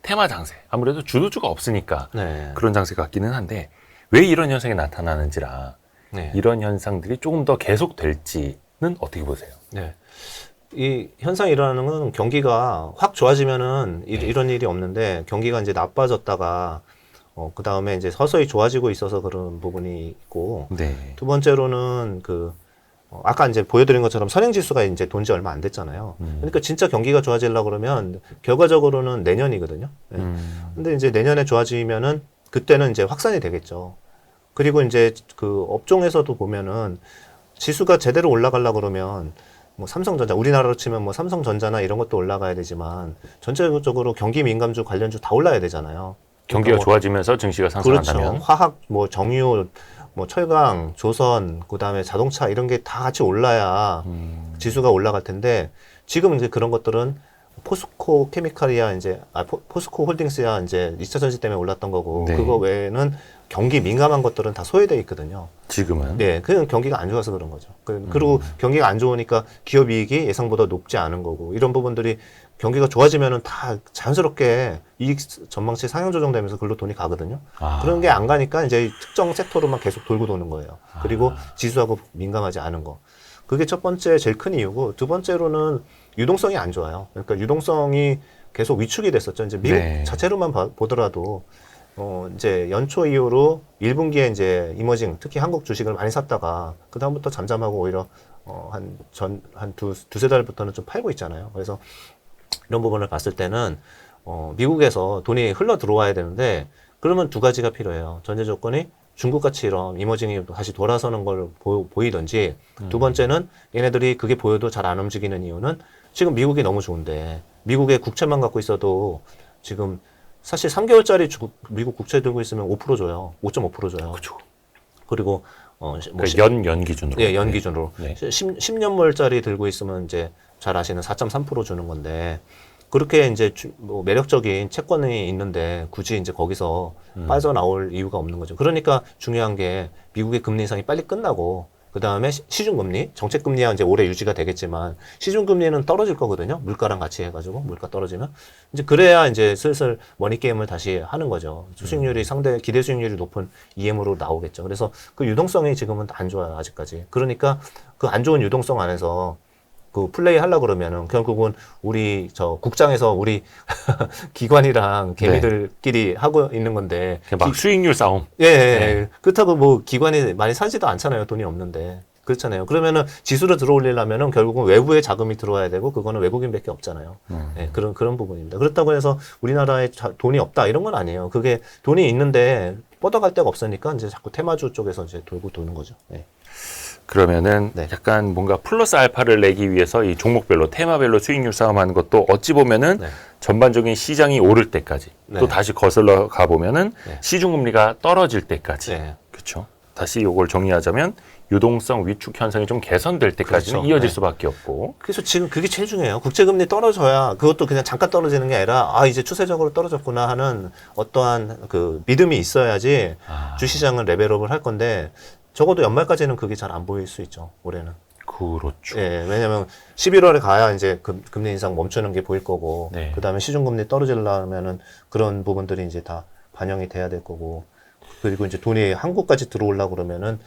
테마 장세 아무래도 주도주가 없으니까 네. 그런 장세 같기는 한데 왜 이런 현상이 나타나는지라 네. 이런 현상들이 조금 더 계속될지는 어떻게 보세요? 네. 이 현상이 일어나는 건 경기가 확 좋아지면은 이런 일이 없는데 경기가 이제 나빠졌다가 그 다음에 이제 서서히 좋아지고 있어서 그런 부분이 있고 네. 두 번째로는 아까 이제 보여드린 것처럼 선행지수가 이제 돈 지 얼마 안 됐잖아요. 그러니까 진짜 경기가 좋아지려고 그러면 결과적으로는 내년이거든요. 네. 근데 이제 내년에 좋아지면은 그때는 이제 확산이 되겠죠. 그리고 이제 그 업종에서도 보면은 지수가 제대로 올라가려고 그러면 뭐 삼성전자, 우리나라로 치면 뭐 삼성전자나 이런 것도 올라가야 되지만 전체적으로 경기 민감주 관련주 다 올라야 되잖아요. 경기가 뭐, 좋아지면서 증시가 상승한다면 그렇죠. 화학, 뭐 정유, 뭐 철강, 조선, 그다음에 자동차 이런 게 다 같이 올라야 지수가 올라갈 텐데 지금 이제 그런 것들은 포스코 케미칼이야 이제 포스코 홀딩스야 이제 2차 전지 때문에 올랐던 거고 네. 그거 외에는 경기 민감한 것들은 다 소외돼 있거든요. 지금은. 네, 그냥 경기가 안 좋아서 그런 거죠. 그리고 경기가 안 좋으니까 기업 이익이 예상보다 높지 않은 거고 이런 부분들이 경기가 좋아지면은 다 자연스럽게 이익 전망치 상향 조정되면서 글로 돈이 가거든요. 아. 그런 게 안 가니까 이제 특정 섹터로만 계속 돌고 도는 거예요. 그리고 지수하고 민감하지 않은 거. 그게 첫 번째 제일 큰 이유고 두 번째로는 유동성이 안 좋아요. 그러니까 유동성이 계속 위축이 됐었죠. 이제 미국 네. 자체로만 보더라도 이제 연초 이후로 1분기에 이제 이머징, 특히 한국 주식을 많이 샀다가 그다음부터 잠잠하고 오히려 한 두세 달부터는 좀 팔고 있잖아요. 그래서 이런 부분을 봤을 때는 미국에서 돈이 흘러 들어와야 되는데 그러면 두 가지가 필요해요. 전제 조건이 중국같이처럼 이머징이 다시 돌아서는 걸 보이든지 두 번째는 얘네들이 그게 보여도 잘 안 움직이는 이유는 지금 미국이 너무 좋은데 미국의 국채만 갖고 있어도 지금 사실 3개월짜리 미국 국채 들고 있으면 5% 줘요. 5.5% 줘요. 그렇죠. 그리고 그러니까 연 기준으로. 예, 연 기준으로. 네. 10년물짜리 들고 있으면 이제 잘 아시는 4.3% 주는 건데 그렇게 이제 뭐 매력적인 채권이 있는데 굳이 이제 거기서 빠져나올 이유가 없는 거죠. 그러니까 중요한 게 미국의 금리 인상이 빨리 끝나고 그 다음에 시중금리, 정책금리야 이제 오래 유지가 되겠지만 시중금리는 떨어질 거거든요. 물가랑 같이 해가지고 물가 떨어지면 이제 그래야 이제 슬슬 머니 게임을 다시 하는 거죠. 수익률이 상대 기대 수익률이 높은 EM으로 나오겠죠. 그래서 그 유동성이 지금은 안 좋아요 아직까지. 그러니까 그 안 좋은 유동성 안에서 그 플레이 하려고 그러면은 결국은 우리 국장에서 우리 기관이랑 개미들끼리 하고 있는 건데 그냥 막 수익률 싸움. 예, 네. 그렇다고 뭐 기관이 많이 사지도 않잖아요. 돈이 없는데. 그렇잖아요. 그러면은 지수를 들어올리려면은 결국은 외부의 자금이 들어와야 되고 그거는 외국인밖에 없잖아요. 예, 그런 부분입니다. 그렇다고 해서 우리나라에 돈이 없다 이런 건 아니에요. 그게 돈이 있는데 뻗어갈 데가 없으니까 이제 자꾸 테마주 쪽에서 이제 돌고 도는 거죠. 예. 그러면은 네. 약간 뭔가 플러스 알파를 내기 위해서 이 종목별로 테마별로 수익률 싸움하는 것도 어찌 보면은 네. 전반적인 시장이 오를 때까지 네. 또 다시 거슬러 가 보면은 네. 시중금리가 떨어질 때까지 네. 그렇죠. 다시 이걸 정리하자면 유동성 위축 현상이 좀 개선될 때까지는 그렇죠. 이어질 네. 수밖에 없고. 그래서 지금 그게 제일 중요해요. 국제금리 떨어져야 그것도 그냥 잠깐 떨어지는 게 아니라 이제 추세적으로 떨어졌구나 하는 어떠한 그 믿음이 있어야지 주시장은 레벨업을 할 건데 적어도 연말까지는 그게 잘 안 보일 수 있죠. 올해는. 그렇죠. 예, 왜냐면 11월에 가야 이제 금리 인상 멈추는 게 보일 거고 네. 그다음에 시중금리 떨어지려면은 그런 부분들이 이제 다 반영이 돼야 될 거고 그리고 이제 돈이 한국까지 들어오려고 그러면은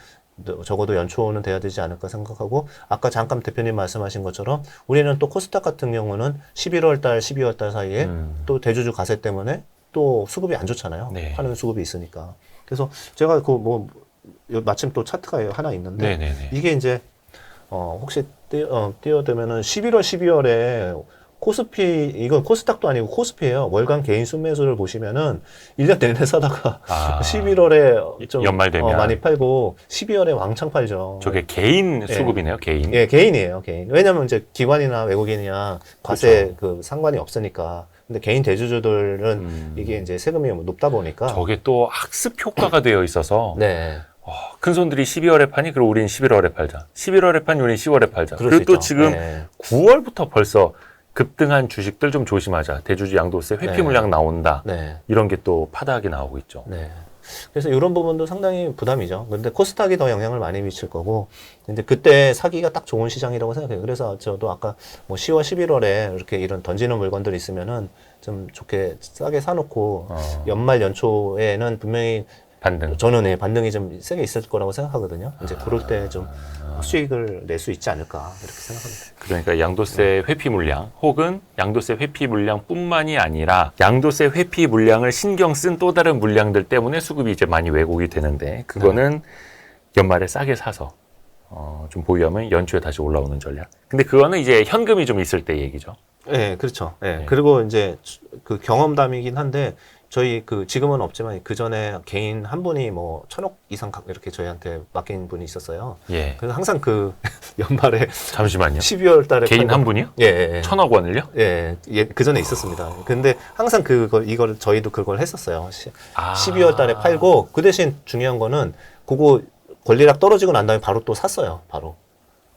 적어도 연초는 돼야 되지 않을까 생각하고 아까 잠깐 대표님 말씀하신 것처럼 우리는 또 코스닥 같은 경우는 11월 달, 12월 달 사이에 또 대주주 가세 때문에 또 수급이 안 좋잖아요. 네. 파는 수급이 있으니까. 그래서 제가 마침 또 차트가 하나 있는데 네네네. 이게 이제 혹시 띄워두면은 11월, 12월에 코스피, 이건 코스닥도 아니고 코스피예요. 월간 개인 순매수를 보시면은 1년 내내 사다가 11월에 좀 연말 되면 많이 팔고 12월에 왕창 팔죠. 저게 개인 수급이네요, 개인. 예, 개인이에요, 개인. 왜냐면 이제 기관이나 외국인이나 과세 그 상관이 없으니까. 근데 개인 대주주들은 이게 이제 세금이 높다 보니까. 저게 또 학습 효과가 되어 있어서 네. 큰 손들이 12월에 파니 그럼 우린 11월에 팔자. 11월에 파니 우린 10월에 팔자. 그럴 수 그리고 또 있죠. 지금 네. 9월부터 벌써 급등한 주식들 좀 조심하자. 대주주 양도세 회피 네. 물량 나온다. 네. 이런 게 또 파다하게 나오고 있죠. 네. 그래서 이런 부분도 상당히 부담이죠. 근데 코스닥이 더 영향을 많이 미칠 거고, 근데 그때 사기가 딱 좋은 시장이라고 생각해요. 그래서 저도 아까 뭐 10월, 11월에 이렇게 이런 던지는 물건들이 있으면은 좀 좋게 싸게 사놓고 연말 연초에는 분명히 반등. 저는 반등이 좀 세게 있을 거라고 생각하거든요. 이제 그럴 때 좀 수익을 낼 수 있지 않을까 이렇게 생각합니다. 그러니까 양도세 회피 물량 혹은 양도세 회피 물량뿐만이 아니라 양도세 회피 물량을 신경 쓴 또 다른 물량들 때문에 수급이 이제 많이 왜곡이 되는데 그거는 연말에 싸게 사서 좀 보유하면 연초에 다시 올라오는 전략. 근데 그거는 이제 현금이 좀 있을 때 얘기죠. 네, 그렇죠. 네. 네. 그리고 이제 그 경험담이긴 한데 저희 지금은 없지만 그 전에 개인 한 분이 뭐 1,000억 이상 이렇게 저희한테 맡긴 분이 있었어요. 예. 그래서 항상 연말에 잠시만요. 12월 달에 개인 한 분이요? 예, 예. 1,000억 원을요? 예, 그 전에 있었습니다. 근데 항상 이걸 저희도 그걸 했었어요. 12월 달에 팔고 그 대신 중요한 거는 그거 권리락 떨어지고 난 다음에 바로 또 샀어요. 바로.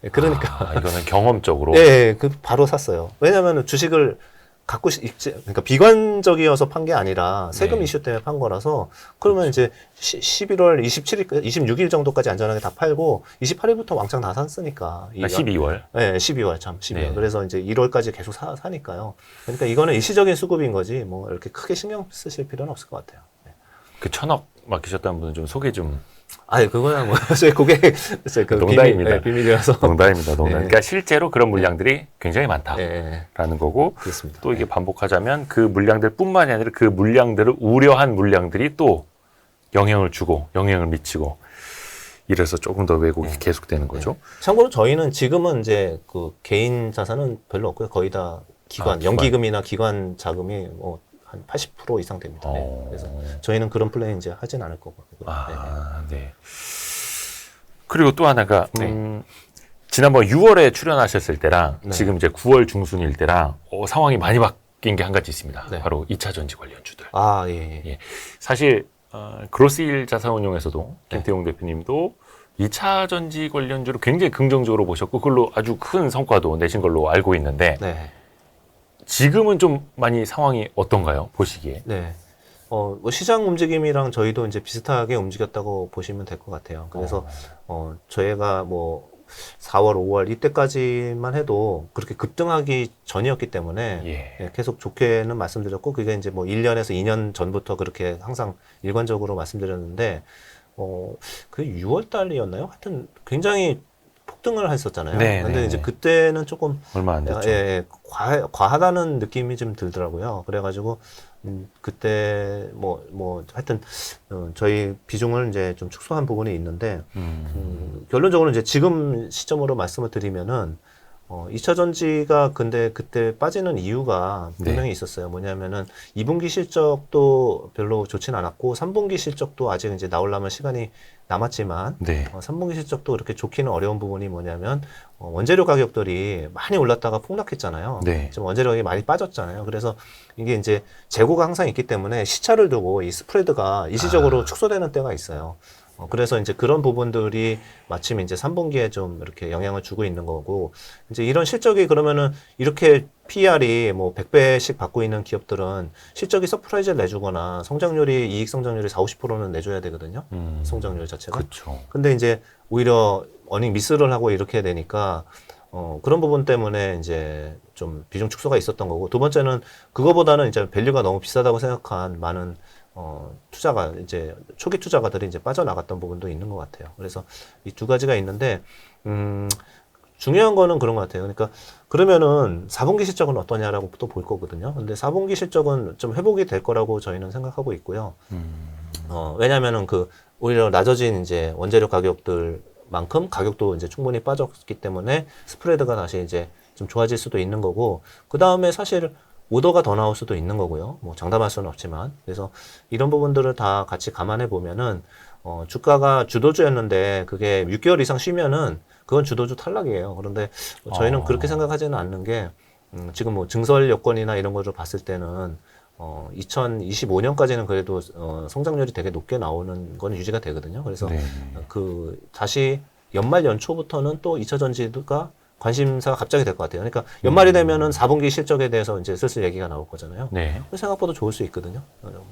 예, 그러니까 이거는 경험적으로. 예, 바로 샀어요. 왜냐하면 주식을 그러니까 비관적이어서 판 게 아니라 세금 네. 이슈 때문에 판 거라서 그러면 이제 11월 27일, 26일 정도까지 안전하게 다 팔고 28일부터 왕창 다 샀으니까. 12월. 네, 12월 참 12월. 네. 그래서 이제 1월까지 계속 사니까요. 그러니까 이거는 일시적인 수급인 거지 뭐 이렇게 크게 신경 쓰실 필요는 없을 것 같아요. 네. 그 1,000억 맡기셨다는 분은 좀 소개 좀. 아니 그거야 뭐 저희 고객 그 농담입니다. 비밀이라서. 농담입니다. 농담. 네. 그러니까 실제로 그런 물량들이 굉장히 많다라는 네, 거고 그렇습니다. 또 이게 네. 반복하자면 그 물량들뿐만이 아니라 그 물량들을 우려한 물량들이 또 영향을 주고 영향을 미치고 이래서 조금 더 왜곡이 계속되는 거죠. 참고로 저희는 지금은 이제 그 개인 자산은 별로 없고요. 거의 다 기관, 기관. 연기금이나 기관 자금이 뭐 한 80% 이상 됩니다. 네. 그래서 저희는 그런 플레이 이제 하진 않을 거고. 네. 그리고 또 하나가 지난번 6월에 출연하셨을 때랑 네. 지금 이제 9월 중순일 때랑 상황이 많이 바뀐 게 한 가지 있습니다. 네. 바로 2차 전지 관련주들. 아, 예. 예. 사실 그로스힐 자산운용에서도 네. 김태용 대표님도 2차 전지 관련주를 굉장히 긍정적으로 보셨고 그걸로 아주 큰 성과도 내신 걸로 알고 있는데 네. 지금은 좀 많이 상황이 어떤가요? 보시기에. 네. 뭐 시장 움직임이랑 저희도 이제 비슷하게 움직였다고 보시면 될 것 같아요. 그래서 저희가 뭐 4월, 5월 이때까지만 해도 그렇게 급등하기 전이었기 때문에 예. 계속 좋게는 말씀드렸고 그게 이제 뭐 1년에서 2년 전부터 그렇게 항상 일관적으로 말씀드렸는데 그 6월 달이었나요? 하여튼 굉장히 폭등을 했었잖아요. 네, 근데 네, 이제 네. 그때는 조금 얼마 안 됐죠. 과하다는 느낌이 좀 들더라고요. 그래가지고 그때 하여튼 저희 비중을 이제 좀 축소한 부분이 있는데 결론적으로 이제 지금 시점으로 말씀을 드리면은 2차 전지가 근데 그때 빠지는 이유가 분명히 있었어요. 뭐냐면은 2분기 실적도 별로 좋진 않았고 3분기 실적도 아직 이제 나오려면 시간이 남았지만 네. 3분기 실적도 그렇게 좋기는 어려운 부분이 뭐냐면 원재료 가격들이 많이 올랐다가 폭락했잖아요. 네. 지금 원재료 가격이 많이 빠졌잖아요. 그래서 이게 이제 재고가 항상 있기 때문에 시차를 두고 이 스프레드가 일시적으로 축소되는 때가 있어요. 그래서 이제 그런 부분들이 마침 이제 3분기에 좀 이렇게 영향을 주고 있는 거고, 이제 이런 실적이 그러면은 이렇게 PER이 뭐 100배씩 받고 있는 기업들은 실적이 서프라이즈를 내주거나 성장률이, 이익 성장률이 40, 50%는 내줘야 되거든요. 성장률 자체가. 그렇죠. 근데 이제 오히려 어닝 미스를 하고 이렇게 되니까, 그런 부분 때문에 이제 좀 비중 축소가 있었던 거고, 두 번째는 그거보다는 이제 밸류가 너무 비싸다고 생각한 많은 투자가 이제 초기 투자가들이 이제 빠져나갔던 부분도 있는 것 같아요. 그래서 이 두 가지가 있는데 중요한 거는 그런 것 같아요. 그러니까 그러면은 4분기 실적은 어떠냐라고 또 볼 거거든요. 근데 4분기 실적은 좀 회복이 될 거라고 저희는 생각하고 있고요. 왜냐면은 오히려 낮아진 이제 원재료 가격들만큼 가격도 이제 충분히 빠졌기 때문에 스프레드가 다시 이제 좀 좋아질 수도 있는 거고, 그 다음에 사실 오더가 더 나올 수도 있는 거고요. 뭐 장담할 수는 없지만. 그래서 이런 부분들을 다 같이 감안해 보면은 주가가 주도주였는데 그게 6개월 이상 쉬면은 그건 주도주 탈락이에요. 그런데 저희는 그렇게 생각하지는 않는 게 지금 뭐 증설 여건이나 이런 거를 봤을 때는 2025년까지는 그래도 성장률이 되게 높게 나오는 건 유지가 되거든요. 그래서 네. 다시 연말 연초부터는 또 2차 전지가 관심사가 갑자기 될 것 같아요. 그러니까 연말이 되면은 4분기 실적에 대해서 이제 슬슬 얘기가 나올 거잖아요. 네. 생각보다 좋을 수 있거든요.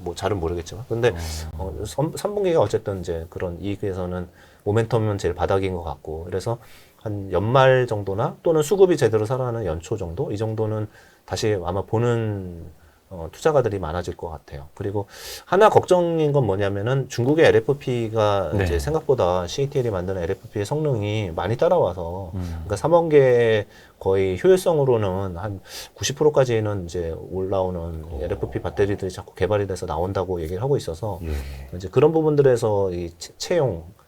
뭐 잘은 모르겠지만. 근데 3분기가 어쨌든 이제 그런 이익에서는 모멘텀은 제일 바닥인 것 같고, 그래서 한 연말 정도나 또는 수급이 제대로 살아나는 연초 정도, 이 정도는 다시 아마 보는 투자가들이 많아질 것 같아요. 그리고 하나 걱정인 건 뭐냐면은 중국의 LFP가 네. 이제 생각보다 CATL이 만드는 LFP의 성능이 많이 따라와서 그러니까 3원계 거의 효율성으로는 한 90%까지는 이제 올라오는 LFP 배터리들이 자꾸 개발이 돼서 나온다고 얘기를 하고 있어서 이제 그런 부분들에서 이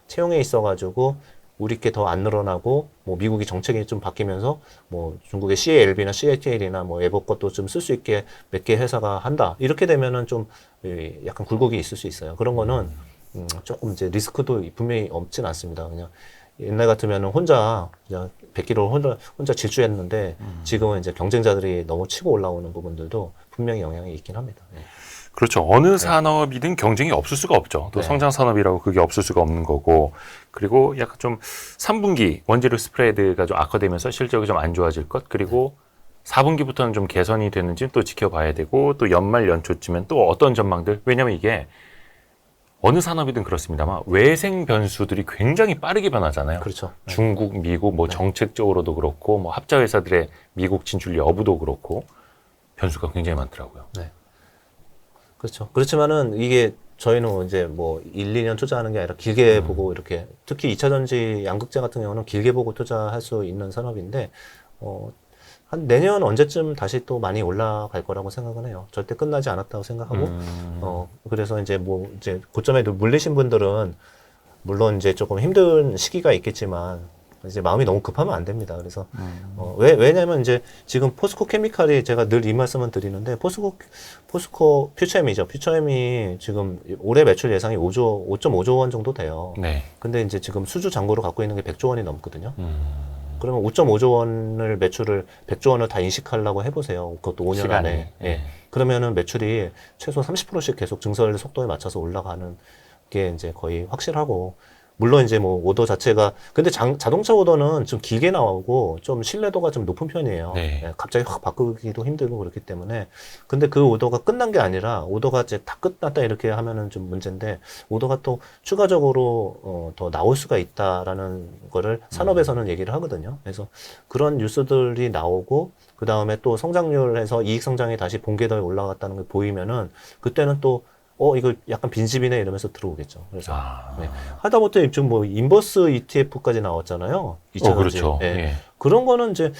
채용에 있어가지고 우리 게 더 안 늘어나고, 뭐 미국이 정책이 좀 바뀌면서 뭐 중국의 CALB나 CATL이나 뭐 에버 것도 좀 쓸 수 있게 몇 개 회사가 한다. 이렇게 되면은 좀 약간 굴곡이 있을 수 있어요. 그런 거는 조금 이제 리스크도 분명히 없진 않습니다. 그냥 옛날 같으면은 혼자 그냥 100kg 혼자 질주했는데 지금은 이제 경쟁자들이 너무 치고 올라오는 부분들도 분명히 영향이 있긴 합니다. 네. 그렇죠. 어느 산업이든 경쟁이 없을 수가 없죠. 또 네. 성장 산업이라고 그게 없을 수가 없는 거고, 그리고 약간 좀 3분기 원재료 스프레드가 좀 악화되면서 실적이 좀 안 좋아질 것, 그리고 4분기부터는 좀 개선이 되는지 또 지켜봐야 되고 또 연말 연초쯤엔 또 어떤 전망들 왜냐면 이게 어느 산업이든 그렇습니다만 외생 변수들이 굉장히 빠르게 변하잖아요. 그렇죠. 중국, 미국 뭐 정책적으로도 그렇고 뭐 합자 회사들의 미국 진출 여부도 그렇고 변수가 굉장히 많더라고요. 네. 그렇죠. 그렇지만은 이게 저희는 이제 뭐 1, 2년 투자하는 게 아니라 길게 보고 이렇게 특히 2차 전지 양극재 같은 경우는 길게 보고 투자할 수 있는 산업인데 한 내년 언제쯤 다시 또 많이 올라갈 거라고 생각은 해요. 절대 끝나지 않았다고 생각하고 그래서 이제 뭐 이제 고점에 물리신 분들은 물론 이제 조금 힘든 시기가 있겠지만 이제 마음이 너무 급하면 안 됩니다. 그래서 왜냐면 이제 지금 포스코 케미칼이 제가 늘 이 말씀을 드리는데 포스코 퓨처엠이죠. 퓨처엠이 지금 올해 매출 예상이 5.5조 원 정도 돼요. 네. 근데 이제 지금 수주 잔고를 갖고 있는 게 100조 원이 넘거든요. 그러면 5.5조 원을 매출을 100조 원을 다 인식하려고 해보세요. 그것도 5년 시간에. 안에. 예. 네. 그러면은 매출이 최소 30%씩 계속 증설 속도에 맞춰서 올라가는 게 이제 거의 확실하고 물론 이제 뭐 오더 자체가 근데 자동차 오더는 좀 길게 나오고 좀 신뢰도가 좀 높은 편이에요. 네. 예, 갑자기 확 바꾸기도 힘들고 그렇기 때문에 근데 그 오더가 끝난 게 아니라 오더가 이제 다 끝났다 이렇게 하면은 좀 문제인데 오더가 또 추가적으로 더 나올 수가 있다라는 거를 산업에서는 얘기를 하거든요. 그래서 그런 뉴스들이 나오고 그 다음에 또 성장률에서 이익 성장이 다시 본궤도에 올라갔다는 게 보이면은 그때는 또 이거 약간 빈집이네 이러면서 들어오겠죠. 그래서 네. 하다못해 지금 뭐 인버스 ETF까지 나왔잖아요. 2차 그렇죠. 예. 예. 그런 거는 이제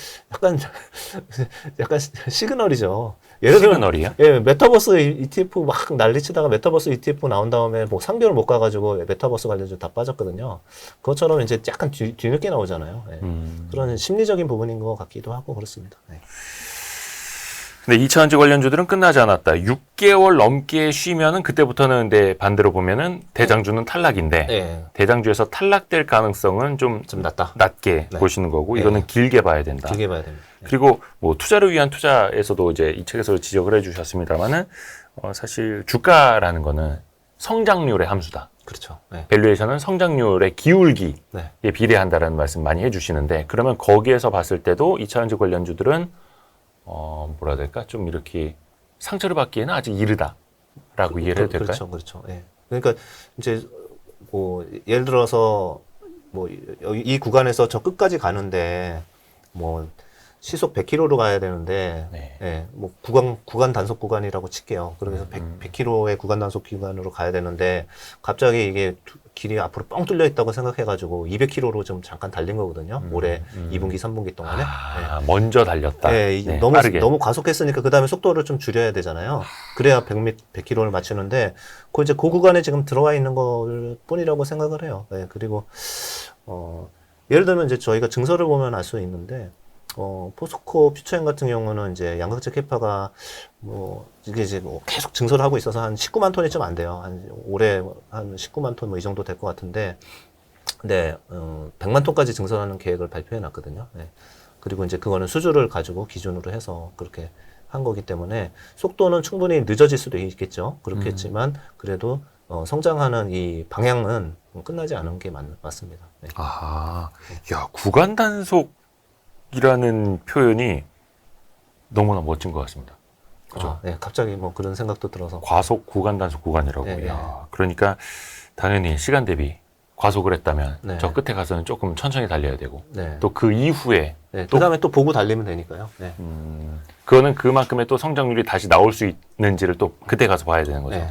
약간 시그널이죠. 예를 들면 시그널이요? 예, 메타버스 ETF 막 난리치다가 메타버스 ETF 나온 다음에 뭐 3개월 못 가가지고 메타버스 관련주 다 빠졌거든요. 그것처럼 이제 약간 뒤늦게 나오잖아요. 예. 그런 심리적인 부분인 것 같기도 하고 그렇습니다. 네. 근데 2차전지 관련주들은 끝나지 않았다. 6개월 넘게 쉬면은 그때부터는 근데 반대로 보면은 대장주는 탈락인데 네. 대장주에서 탈락될 가능성은 좀 낮다. 낮게 네. 보시는 거고 네. 이거는 길게 봐야 된다. 길게 봐야 됩니다. 네. 그리고 뭐 투자를 위한 투자에서도 이제 이 책에서 지적을 해주셨습니다만은 사실 주가라는 거는 성장률의 함수다. 그렇죠. 네. 밸류에이션은 성장률의 기울기에 네. 비례한다라는 말씀 많이 해주시는데 그러면 거기에서 봤을 때도 2차전지 관련주들은 뭐라 해야 될까? 좀 이렇게 상처를 받기에는 아직 이르다라고 이해를 해도 될까요? 그렇죠. 예. 그러니까 이제 뭐 예를 들어서 뭐 이 구간에서 저 끝까지 가는데 뭐 시속 100km로 가야 되는데 네. 예. 뭐 구간 단속 구간이라고 칠게요. 그래서 100km의 구간 단속 구간으로 가야 되는데 갑자기 이게 길이 앞으로 뻥 뚫려 있다고 생각해가지고 200km로 좀 잠깐 달린 거거든요. 올해 2분기, 3분기 동안에. 먼저 달렸다. 네, 네, 너무 과속했으니까 그 다음에 속도를 좀 줄여야 되잖아요. 그래야 100km를 맞추는데 이제 그 구간에 지금 들어와 있는 걸 뿐이라고 생각을 해요. 네, 그리고 예를 들면 이제 저희가 증서를 보면 알 수 있는데 포스코 퓨처엠 같은 경우는 이제 양극재 캐파가 이게 이제 계속 증설을 하고 있어서 한 19만 톤이 좀 안 돼요. 올해 한 19만 톤 이 정도 될 것 같은데, 근데 100만 톤까지 증설하는 계획을 발표해 놨거든요. 네. 그리고 이제 그거는 수주를 가지고 기준으로 해서 그렇게 한 거기 때문에 속도는 충분히 늦어질 수도 있겠죠. 그렇겠지만 그래도 성장하는 이 방향은 끝나지 않은 게 맞습니다. 네. 야, 구간 단속이라는 표현이 너무나 멋진 것 같습니다. 그죠? 네, 갑자기 뭐 그런 생각도 들어서. 과속 구간 단속 구간이라고. 네, 야, 그러니까 당연히 시간 대비 과속을 했다면 네. 저 끝에 가서는 조금 천천히 달려야 되고 네. 또 그 이후에 네, 그 다음에 또 보고 달리면 되니까요. 네. 그거는 그만큼의 또 성장률이 다시 나올 수 있는지를 또 그때 가서 봐야 되는 거죠. 네.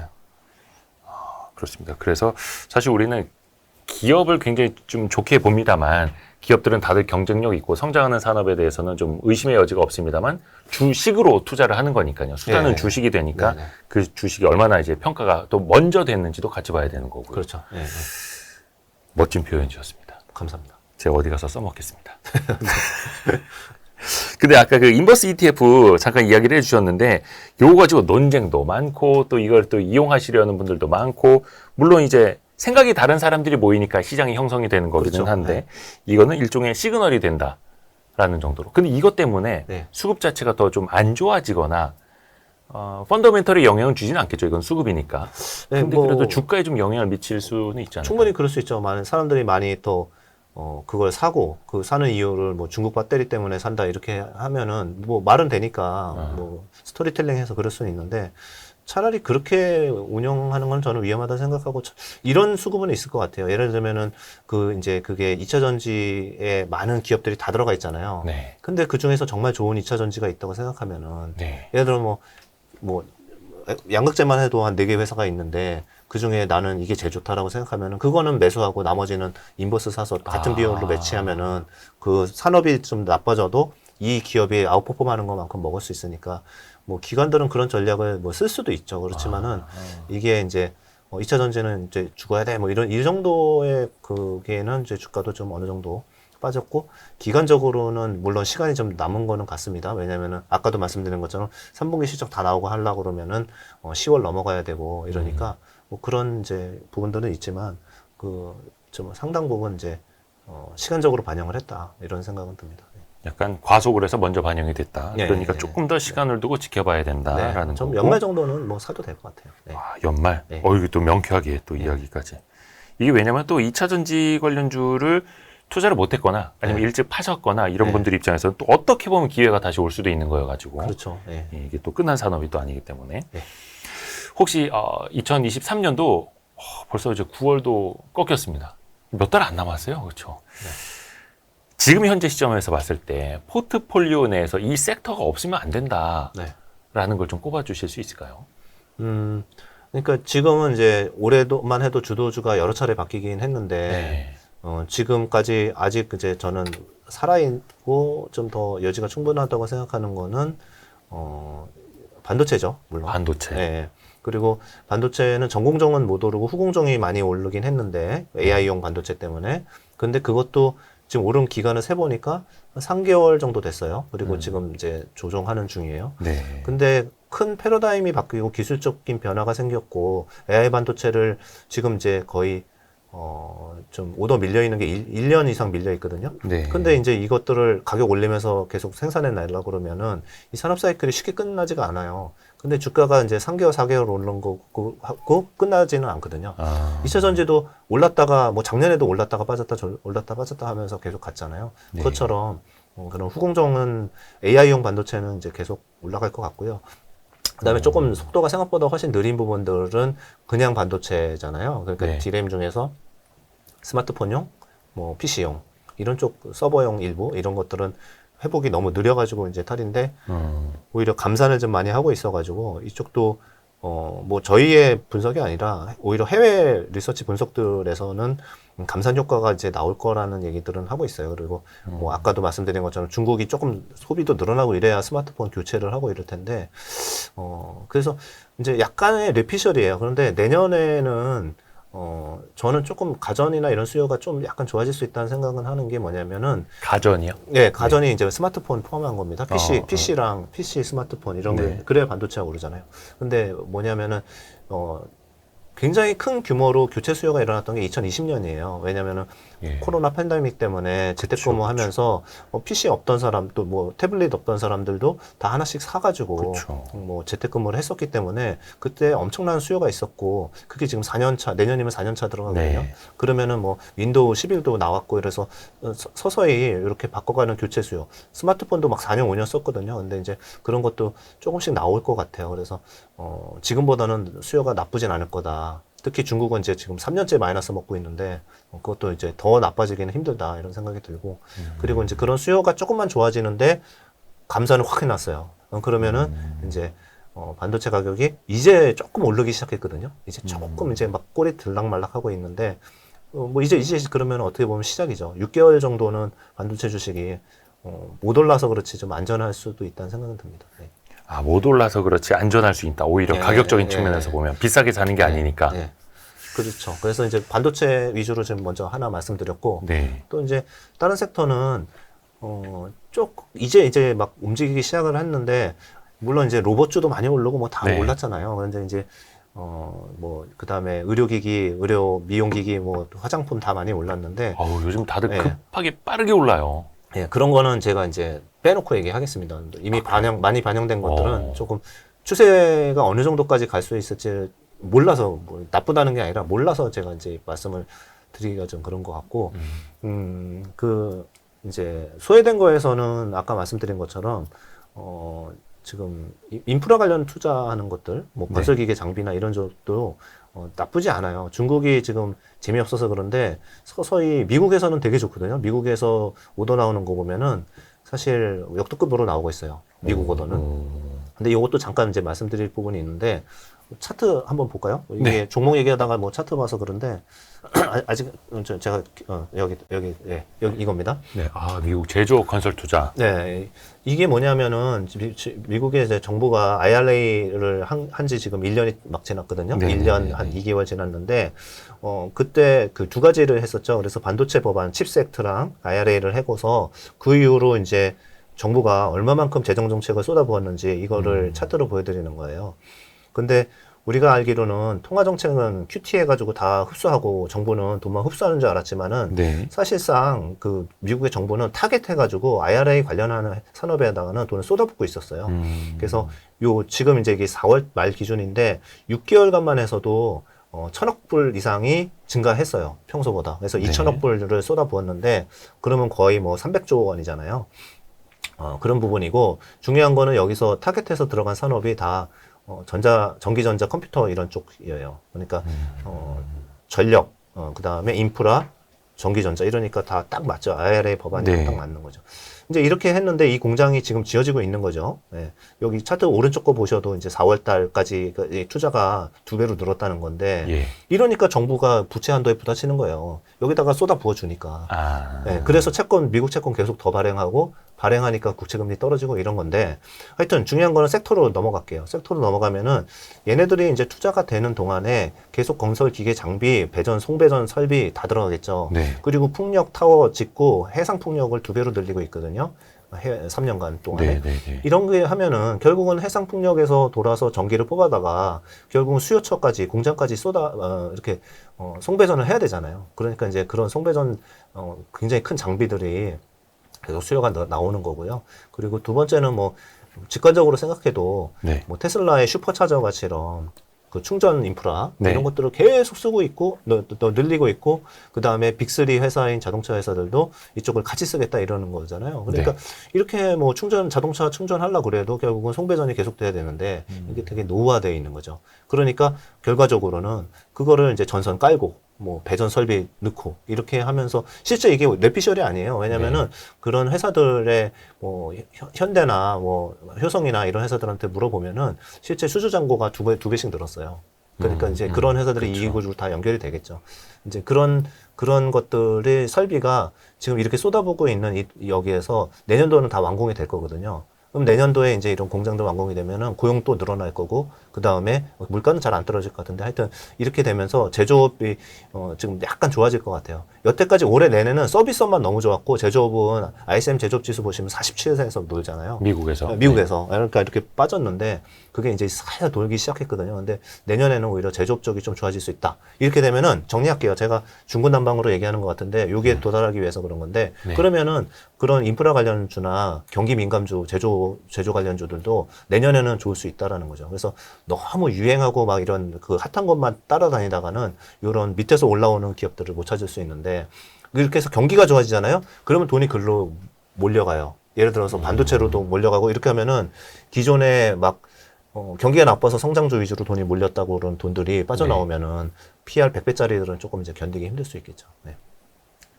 그렇습니다. 그래서 사실 우리는 기업을 굉장히 좀 좋게 봅니다만 기업들은 다들 경쟁력 있고 성장하는 산업에 대해서는 좀 의심의 여지가 없습니다만 주식으로 투자를 하는 거니까요. 수단은 네. 주식이 되니까 네, 네. 그 주식이 얼마나 이제 평가가 또 먼저 됐는지도 같이 봐야 되는 거고요. 그렇죠. 네, 네. 멋진 표현이셨습니다. 감사합니다. 제가 어디 가서 써먹겠습니다. 근데 아까 그 인버스 ETF 잠깐 이야기를 해주셨는데 요거 가지고 논쟁도 많고 또 이걸 또 이용하시려는 분들도 많고 물론 이제 생각이 다른 사람들이 모이니까 시장이 형성이 되는 거기는 그렇죠. 한데 네. 이거는 일종의 시그널이 된다라는 정도로. 근데 이것 때문에 네. 수급 자체가 더 좀 안 좋아지거나 펀더멘털에 영향을 주지는 않겠죠. 이건 수급이니까. 네, 근데 그래도 주가에 좀 영향을 미칠 수는 있잖아요. 충분히 그럴 수 있죠. 많은 사람들이 많이 또 그걸 사고, 그 사는 이유를 뭐 중국 배터리 때문에 산다 이렇게 하면은 뭐 말은 되니까 뭐 스토리텔링 해서 그럴 수는 있는데 차라리 그렇게 운영하는 건 저는 위험하다 생각하고 이런 수급은 있을 것 같아요. 예를 들면은 이제 그게 2차 전지에 많은 기업들이 다 들어가 있잖아요. 네. 근데 그 중에서 정말 좋은 2차 전지가 있다고 생각하면은 네. 예를 들어 뭐 양극재만 해도 한 4개 회사가 있는데 그 중에 나는 이게 제일 좋다라고 생각하면은 그거는 매수하고 나머지는 인버스 사서 같은 비율로 매치하면은 그 산업이 좀 나빠져도 이 기업이 아웃퍼폼 하는 것만큼 먹을 수 있으니까 뭐 기관들은 그런 전략을 뭐 쓸 수도 있죠. 그렇지만은 이게 이제 2차 전지는 이제 죽어야 돼 뭐 이 정도의 그게는 이제 주가도 좀 어느 정도 빠졌고 기간적으로는 물론 시간이 좀 남은 거는 같습니다. 왜냐면은 아까도 말씀드린 것처럼 3분기 실적 다 나오고 하려고 그러면은 10월 넘어가야 되고 이러니까 뭐 그런 이제 부분들은 있지만 좀 상당 부분 이제 시간적으로 반영을 했다 이런 생각은 듭니다. 약간 과속을 해서 먼저 반영이 됐다. 네, 그러니까 네, 조금 더 시간을 두고 지켜봐야 된다라는 좀 거고. 연말 정도는 뭐 사도 될 것 같아요. 네. 아, 연말? 네. 이게 또 명쾌하게 또 이야기까지. 이게 왜냐면 또 2차 전지 관련주를 투자를 못했거나 아니면 일찍 파셨거나 이런 분들 입장에서는 또 어떻게 보면 기회가 다시 올 수도 있는 거여가지고. 그렇죠. 네. 이게 또 끝난 산업이 또 아니기 때문에. 네. 혹시 2023년도 벌써 이제 9월도 꺾였습니다. 몇 달 안 남았어요. 그렇죠? 네. 지금 현재 시점에서 봤을 때 포트폴리오 내에서 이 섹터가 없으면 안 된다라는 걸 좀 꼽아주실 수 있을까요? 그러니까 지금은 이제 올해도만 해도 주도주가 여러 차례 바뀌긴 했는데 지금까지 아직 이제 저는 살아있고 좀 더 여지가 충분하다고 생각하는 거는 반도체죠, 물론. 반도체. 네. 그리고 반도체는 전공정은 못 오르고 후공정이 많이 오르긴 했는데 AI용 반도체 때문에. 근데 그것도 지금 오른 기간을 세보니까 3개월 정도 됐어요. 그리고 지금 이제 조정하는 중이에요. 네. 근데 큰 패러다임이 바뀌고 기술적인 변화가 생겼고 AI 반도체를 지금 이제 거의 좀 오더 밀려 있는 게 1년 이상 밀려 있거든요. 네. 근데 이제 이것들을 가격 올리면서 계속 생산해 내려고 그러면은 이 산업 사이클이 쉽게 끝나지가 않아요. 근데 주가가 이제 3개월, 4개월 오른 거고 하고 끝나지는 않거든요. 2차 전지도 올랐다가 뭐 작년에도 올랐다가 빠졌다 하면서 계속 갔잖아요. 네. 그것처럼 그런 후공정은 AI용 반도체는 이제 계속 올라갈 것 같고요. 그다음에 조금 속도가 생각보다 훨씬 느린 부분들은 그냥 반도체잖아요. 그러니까 네. D램 중에서 스마트폰용, 뭐 PC용 이런 쪽 서버용 일부 이런 것들은 회복이 너무 느려가지고 이제 탈인데 오히려 감산을 좀 많이 하고 있어가지고 이쪽도 뭐 저희의 분석이 아니라 오히려 해외 리서치 분석들에서는 감산 효과가 이제 나올 거라는 얘기들은 하고 있어요. 그리고 뭐 아까도 말씀드린 것처럼 중국이 조금 소비도 늘어나고 이래야 스마트폰 교체를 하고 이럴 텐데 그래서 이제 약간의 레피셜이에요. 그런데 내년에는 저는 조금 가전이나 이런 수요가 좀 약간 좋아질 수 있다는 생각은 하는 게 뭐냐면은 가전이요? 네, 가전이 이제 스마트폰 포함한 겁니다. PC랑 PC 스마트폰 이런 게 그래야 반도체가 오르잖아요. 근데 뭐냐면은 굉장히 큰 규모로 교체 수요가 일어났던 게 2020년이에요. 왜냐면은 코로나 팬데믹 때문에 재택근무 하면서 PC 없던 사람 또 뭐 태블릿 없던 사람들도 다 하나씩 사가지고 뭐 재택근무를 했었기 때문에 그때 엄청난 수요가 있었고 그게 지금 4년 차, 내년이면 4년 차 들어가거든요. 네. 그러면은 뭐 윈도우 11도 나왔고 이래서 서서히 이렇게 바꿔가는 교체 수요. 스마트폰도 막 4년, 5년 썼거든요. 근데 이제 그런 것도 조금씩 나올 것 같아요. 그래서 지금보다는 수요가 나쁘진 않을 거다. 특히 중국은 이제 지금 3년째 마이너스 먹고 있는데 그것도 이제 더 나빠지기는 힘들다 이런 생각이 들고 그리고 이제 그런 수요가 조금만 좋아지는데 감산을 확 해놨어요. 그러면은 이제 반도체 가격이 이제 조금 오르기 시작했거든요. 이제 조금 이제 막 꼬리 들락말락 하고 있는데 뭐 이제 그러면 어떻게 보면 시작이죠. 6개월 정도는 반도체 주식이 못 올라서 그렇지 좀 안전할 수도 있다는 생각은 듭니다. 네. 못 올라서 그렇지 안전할 수 있다. 오히려 가격적인 측면에서 보면 비싸게 사는 게 아니니까. 네. 그렇죠. 그래서 이제 반도체 위주로 지금 먼저 하나 말씀드렸고 또 이제 다른 섹터는 이제 막 움직이기 시작을 했는데 물론 이제 로봇주도 많이 오르고 뭐 다 올랐잖아요. 그런데 이제 뭐 그다음에 의료기기, 미용기기, 뭐 화장품 다 많이 올랐는데 요즘 다들 급하게 빠르게 올라요. 예, 그런 거는 제가 이제 빼놓고 얘기하겠습니다. 이미 많이 반영된 것들은 조금 추세가 어느 정도까지 갈 수 있을지 몰라서 뭐 나쁘다는 게 아니라 몰라서 제가 이제 말씀을 드리기가 좀 그런 것 같고, 그 이제 소외된 거에서는 아까 말씀드린 것처럼 지금 인프라 관련 투자하는 것들, 뭐 건설기계 장비나 이런 쪽도 나쁘지 않아요. 중국이 지금 재미없어서 그런데 서서히 미국에서는 되게 좋거든요. 미국에서 오더 나오는 거 보면은 사실 역대급으로 나오고 있어요. 미국 오더는. 근데 이것도 잠깐 이제 말씀드릴 부분이 있는데 차트 한번 볼까요? 이게 종목 얘기하다가 뭐 차트 봐서 그런데 아직 제가 여기 이겁니다. 네, 미국 제조업 건설 투자. 네, 이게 뭐냐면은 미국의 이제 정부가 IRA를 한지 지금 1년이 막 지났거든요. 네, 1년 네, 한 2개월 지났는데 그때 그 두 가지를 했었죠. 그래서 반도체 법안 칩스 액트랑 IRA를 해고서 그 이후로 이제 정부가 얼마만큼 재정 정책을 쏟아부었는지 이거를 차트로 보여드리는 거예요. 근데 우리가 알기로는 통화 정책은 QT 해가지고 다 흡수하고 정부는 돈만 흡수하는 줄 알았지만은 네. 사실상 그 미국의 정부는 타겟 해가지고 IRA 관련하는 산업에다가는 돈을 쏟아붓고 있었어요. 그래서 지금 이제 이게 4월 말 기준인데 6개월간만 해서도 1,000억 불 이상이 증가했어요. 평소보다. 그래서 2,000억 불을 쏟아부었는데 그러면 거의 뭐 300조 원이잖아요. 그런 부분이고 중요한 거는 여기서 타겟해서 들어간 산업이 다 전기전자, 컴퓨터 이런 쪽이에요. 그러니까 전력, 그 다음에 인프라, 전기전자 이러니까 다 딱 맞죠. IRA 법안이 딱 맞는 거죠. 이제 이렇게 했는데 이 공장이 지금 지어지고 있는 거죠. 네. 여기 차트 오른쪽 거 보셔도 이제 4월 달까지 투자가 2배로 늘었다는 건데 이러니까 정부가 부채 한도에 부딪히는 거예요. 여기다가 쏟아 부어주니까. 네. 그래서 미국 채권 계속 더 발행하니까 국채금리 떨어지고 이런 건데 하여튼 중요한 거는 섹터로 넘어갈게요. 섹터로 넘어가면은 얘네들이 이제 투자가 되는 동안에 계속 건설 기계 장비, 배전, 송배전 설비 다 들어가겠죠. 그리고 풍력 타워 짓고 해상 풍력을 2배로 늘리고 있거든요. 3년간 동안에. 이런 게 하면은 결국은 해상 풍력에서 돌아서 전기를 뽑아다가 결국은 수요처까지 공장까지 이렇게 송배전을 해야 되잖아요. 그러니까 이제 그런 송배전 굉장히 큰 장비들이 계속 수요가 나오는 거고요. 그리고 두 번째는 뭐 직관적으로 생각해도 뭐 테슬라의 슈퍼차저 같이런 그 충전 인프라 이런 것들을 계속 쓰고 있고 또 늘리고 있고 그 다음에 빅3 회사인 자동차 회사들도 이쪽을 같이 쓰겠다 이러는 거잖아요. 그러니까 이렇게 뭐 자동차 충전하려고 그래도 결국은 송배전이 계속 돼야 되는데 이게 되게 노후화되어 있는 거죠. 그러니까 결과적으로는 그거를 이제 전선 깔고 뭐 배전 설비 넣고 이렇게 하면서 실제 이게 뇌피셜이 아니에요. 왜냐면은 그런 회사들의 뭐 현대나 뭐 효성이나 이런 회사들한테 물어보면은 실제 수주 잔고가 두 배씩 늘었어요. 그러니까 이제 그런 회사들이 이익으로 다 연결이 되겠죠. 이제 그런 것들의 설비가 지금 이렇게 쏟아붓고 있는 여기에서 내년도는 다 완공이 될 거거든요. 그럼 내년도에 이제 이런 공장들 완공이 되면은 고용 또 늘어날 거고, 그 다음에 물가는 잘 안 떨어질 것 같은데 하여튼 이렇게 되면서 제조업이 지금 약간 좋아질 것 같아요. 여태까지 올해 내내는 서비스업만 너무 좋았고, 제조업은 ISM 제조업 지수 보시면 47에서 놀잖아요. 미국에서. 그러니까 이렇게 빠졌는데 그게 이제 살짝 돌기 시작했거든요. 근데 내년에는 오히려 제조업 쪽이 좀 좋아질 수 있다. 이렇게 되면은 정리할게요. 제가 중구난방으로 얘기하는 것 같은데 여기에 도달하기 위해서 그런 건데 그러면은 그런 인프라 관련주나 경기 민감주, 제조 관련주들도 내년에는 좋을 수 있다라는 거죠. 그래서 너무 유행하고 막 이런 그 핫한 것만 따라다니다가는 이런 밑에서 올라오는 기업들을 못 찾을 수 있는데, 이렇게 해서 경기가 좋아지잖아요. 그러면 돈이 글로 몰려가요. 예를 들어서 반도체로도 몰려가고, 이렇게 하면은 기존에 막 경기가 나빠서 성장주 위주로 돈이 몰렸다고 그런 돈들이 빠져나오면은 PR 100배짜리들은 조금 이제 견디기 힘들 수 있겠죠. 네.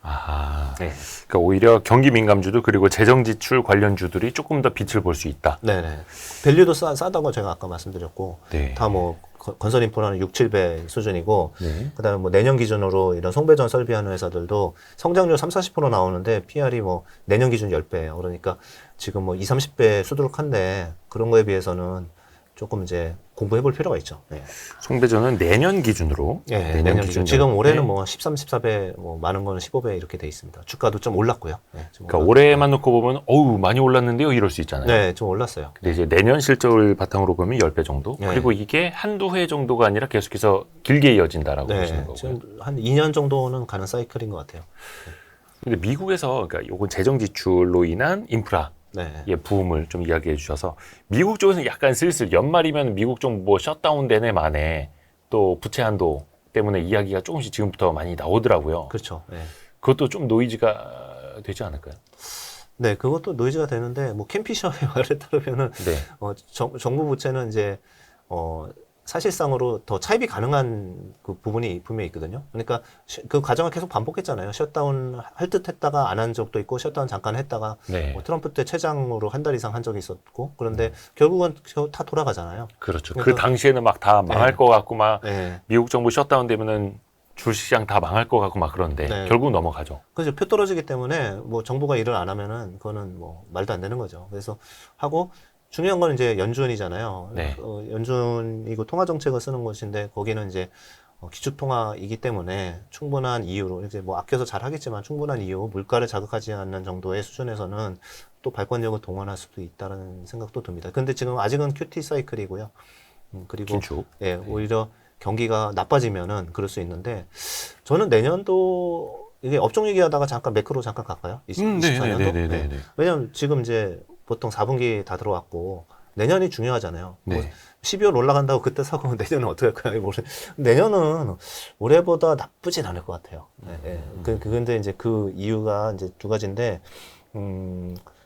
아하. 그러니까 오히려 경기 민감주도 그리고 재정 지출 관련주들이 조금 더 빛을 볼 수 있다. 네네. 밸류도 싸다고 제가 아까 말씀드렸고, 다 뭐 건설 인프라는 6, 7배 수준이고, 그다음에 뭐 내년 기준으로 이런 송배전 설비하는 회사들도 성장률 30-40% 나오는데 PR이 뭐 내년 기준 10배예요. 그러니까 지금 뭐 20-30배 수두룩한데 그런 거에 비해서는 조금 이제 공부해 볼 필요가 있죠. 송배전은 내년 기준으로. 내년 기준. 지금 올해는 뭐 13, 14배, 뭐 많은 거는 15배 이렇게 돼 있습니다. 주가도 좀 올랐고요. 그러니까 올해만 놓고 보면 어우 많이 올랐는데요 이럴 수 있잖아요. 네, 좀 올랐어요. 근데 이제 내년 실적을 바탕으로 보면 10배 정도. 그리고 이게 한두 해 정도가 아니라 계속해서 길게 이어진다라고 보시는 거고요. 지금 한 2년 정도는 가는 사이클인 것 같아요. 근데 미국에서 그러니까 요건 재정 지출로 인한 인프라 예, 부음을 좀 이야기해 주셔서 미국 쪽에서는 약간 슬슬 연말이면 미국 좀 뭐 셧다운 되네 만에 또 부채 한도 때문에 이야기가 조금씩 지금부터 많이 나오더라고요. 그렇죠. 네. 그것도 좀 노이즈가 되지 않을까요? 네, 그것도 노이즈가 되는데 뭐 캠피셔의 말에 따르면은 네. 정부 부채는 이제 사실상으로 더 차입이 가능한 그 부분이 분명히 있거든요. 그러니까 그 과정을 계속 반복했잖아요. 셧다운 할 듯 했다가 안 한 적도 있고, 셧다운 잠깐 했다가 네. 뭐 트럼프 때 최장으로 한 달 이상 한 적이 있었고, 그런데 결국은 다 돌아가잖아요. 그렇죠. 그 그러니까- 당시에는 막 다 망할 네. 것 같고 막 네. 미국 정부 셧다운 되면은 주식시장 다 망할 것 같고 막 그런데 네. 결국 넘어가죠. 그래서 표 떨어지기 때문에 뭐 정부가 일을 안 하면은 그거는 뭐 말도 안 되는 거죠. 그래서 하고 중요한 건 이제 연준이잖아요. 네. 연준이고 통화 정책을 쓰는 것인데 거기는 이제 기축 통화이기 때문에 충분한 이유로 이제 뭐 아껴서 잘 하겠지만 충분한 이유 물가를 자극하지 않는 정도의 수준에서는 또 발권력을 동원할 수도 있다는 생각도 듭니다. 근데 지금 아직은 QT 사이클이고요. 그리고 긴축. 예, 오히려 경기가 나빠지면은 그럴 수 있는데 저는 내년도 이게 업종 얘기하다가 잠깐 매크로 잠깐 갈까요? 24년도? 네. 왜냐면 지금 이제 보통 4분기 다 들어왔고 내년이 중요하잖아요. 뭐 네. 12월 올라간다고 그때 사고 내년은 어떻게 할 거야? 내년은 올해보다 나쁘진 않을 것 같아요. 근데 이제 그 이유가 이제 두 가지인데,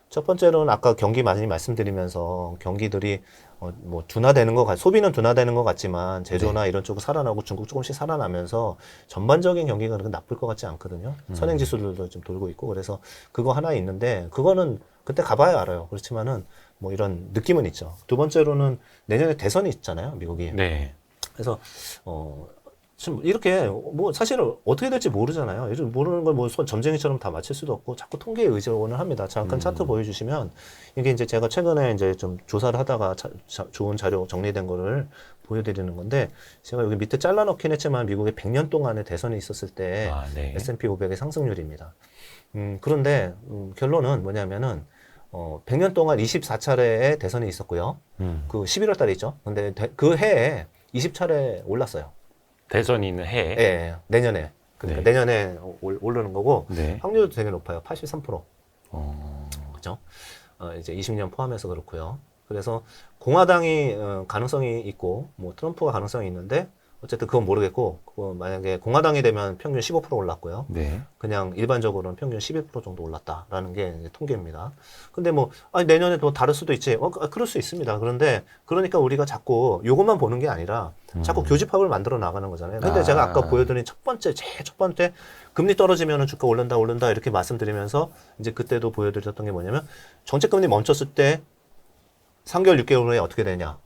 첫 번째로는 아까 경기 많이 말씀드리면서 경기들이 뭐 둔화되는 소비는 둔화되는 것 같지만 제조나 이런 쪽은 살아나고 중국 조금씩 살아나면서 전반적인 경기가 그렇게 나쁠 것 같지 않거든요. 선행 지수들도 좀 돌고 있고 그래서 그거 하나 있는데 그거는 그때 가봐야 알아요. 그렇지만은 뭐 이런 느낌은 있죠. 두 번째로는 내년에 대선이 있잖아요, 미국이. 네. 그래서 지금 이렇게 뭐 사실 어떻게 될지 모르잖아요. 요즘 모르는 걸 뭐 점쟁이처럼 다 맞힐 수도 없고 자꾸 통계에 의존을 합니다. 잠깐 차트 보여주시면 이게 이제 제가 최근에 이제 좀 조사를 하다가 좋은 자료 정리된 거를 보여드리는 건데 제가 여기 밑에 잘라놓긴 했지만 미국의 100년 동안의 대선이 있었을 때 네. S&P 500의 상승률입니다. 그런데 결론은 뭐냐면은 100년 동안 24차례의 대선이 있었고요. 그 11월 달에 있죠. 근데 그 해에 20차례 올랐어요. 대선이 있는 해. 예, 내년에. 그러니까 네. 내년에 오르는 거고, 네. 확률도 되게 높아요. 83%. 어, 그죠? 이제 20년 포함해서 그렇고요. 그래서 공화당이 가능성이 있고, 뭐 트럼프가 가능성이 있는데, 어쨌든 그건 모르겠고, 그거 만약에 공화당이 되면 평균 15% 올랐고요. 네. 그냥 일반적으로는 평균 11% 정도 올랐다라는 게 이제 통계입니다. 근데 뭐, 아니, 내년에 또 다를 수도 있지. 그럴 수 있습니다. 그런데, 그러니까 우리가 자꾸 요것만 보는 게 아니라, 자꾸 교집합을 만들어 나가는 거잖아요. 근데 제가 아까 보여드린 제일 첫 번째, 금리 떨어지면 주가 올른다, 이렇게 말씀드리면서, 이제 그때도 보여드렸던 게 뭐냐면, 정책금리 멈췄을 때, 3개월, 6개월 후에 어떻게 되냐.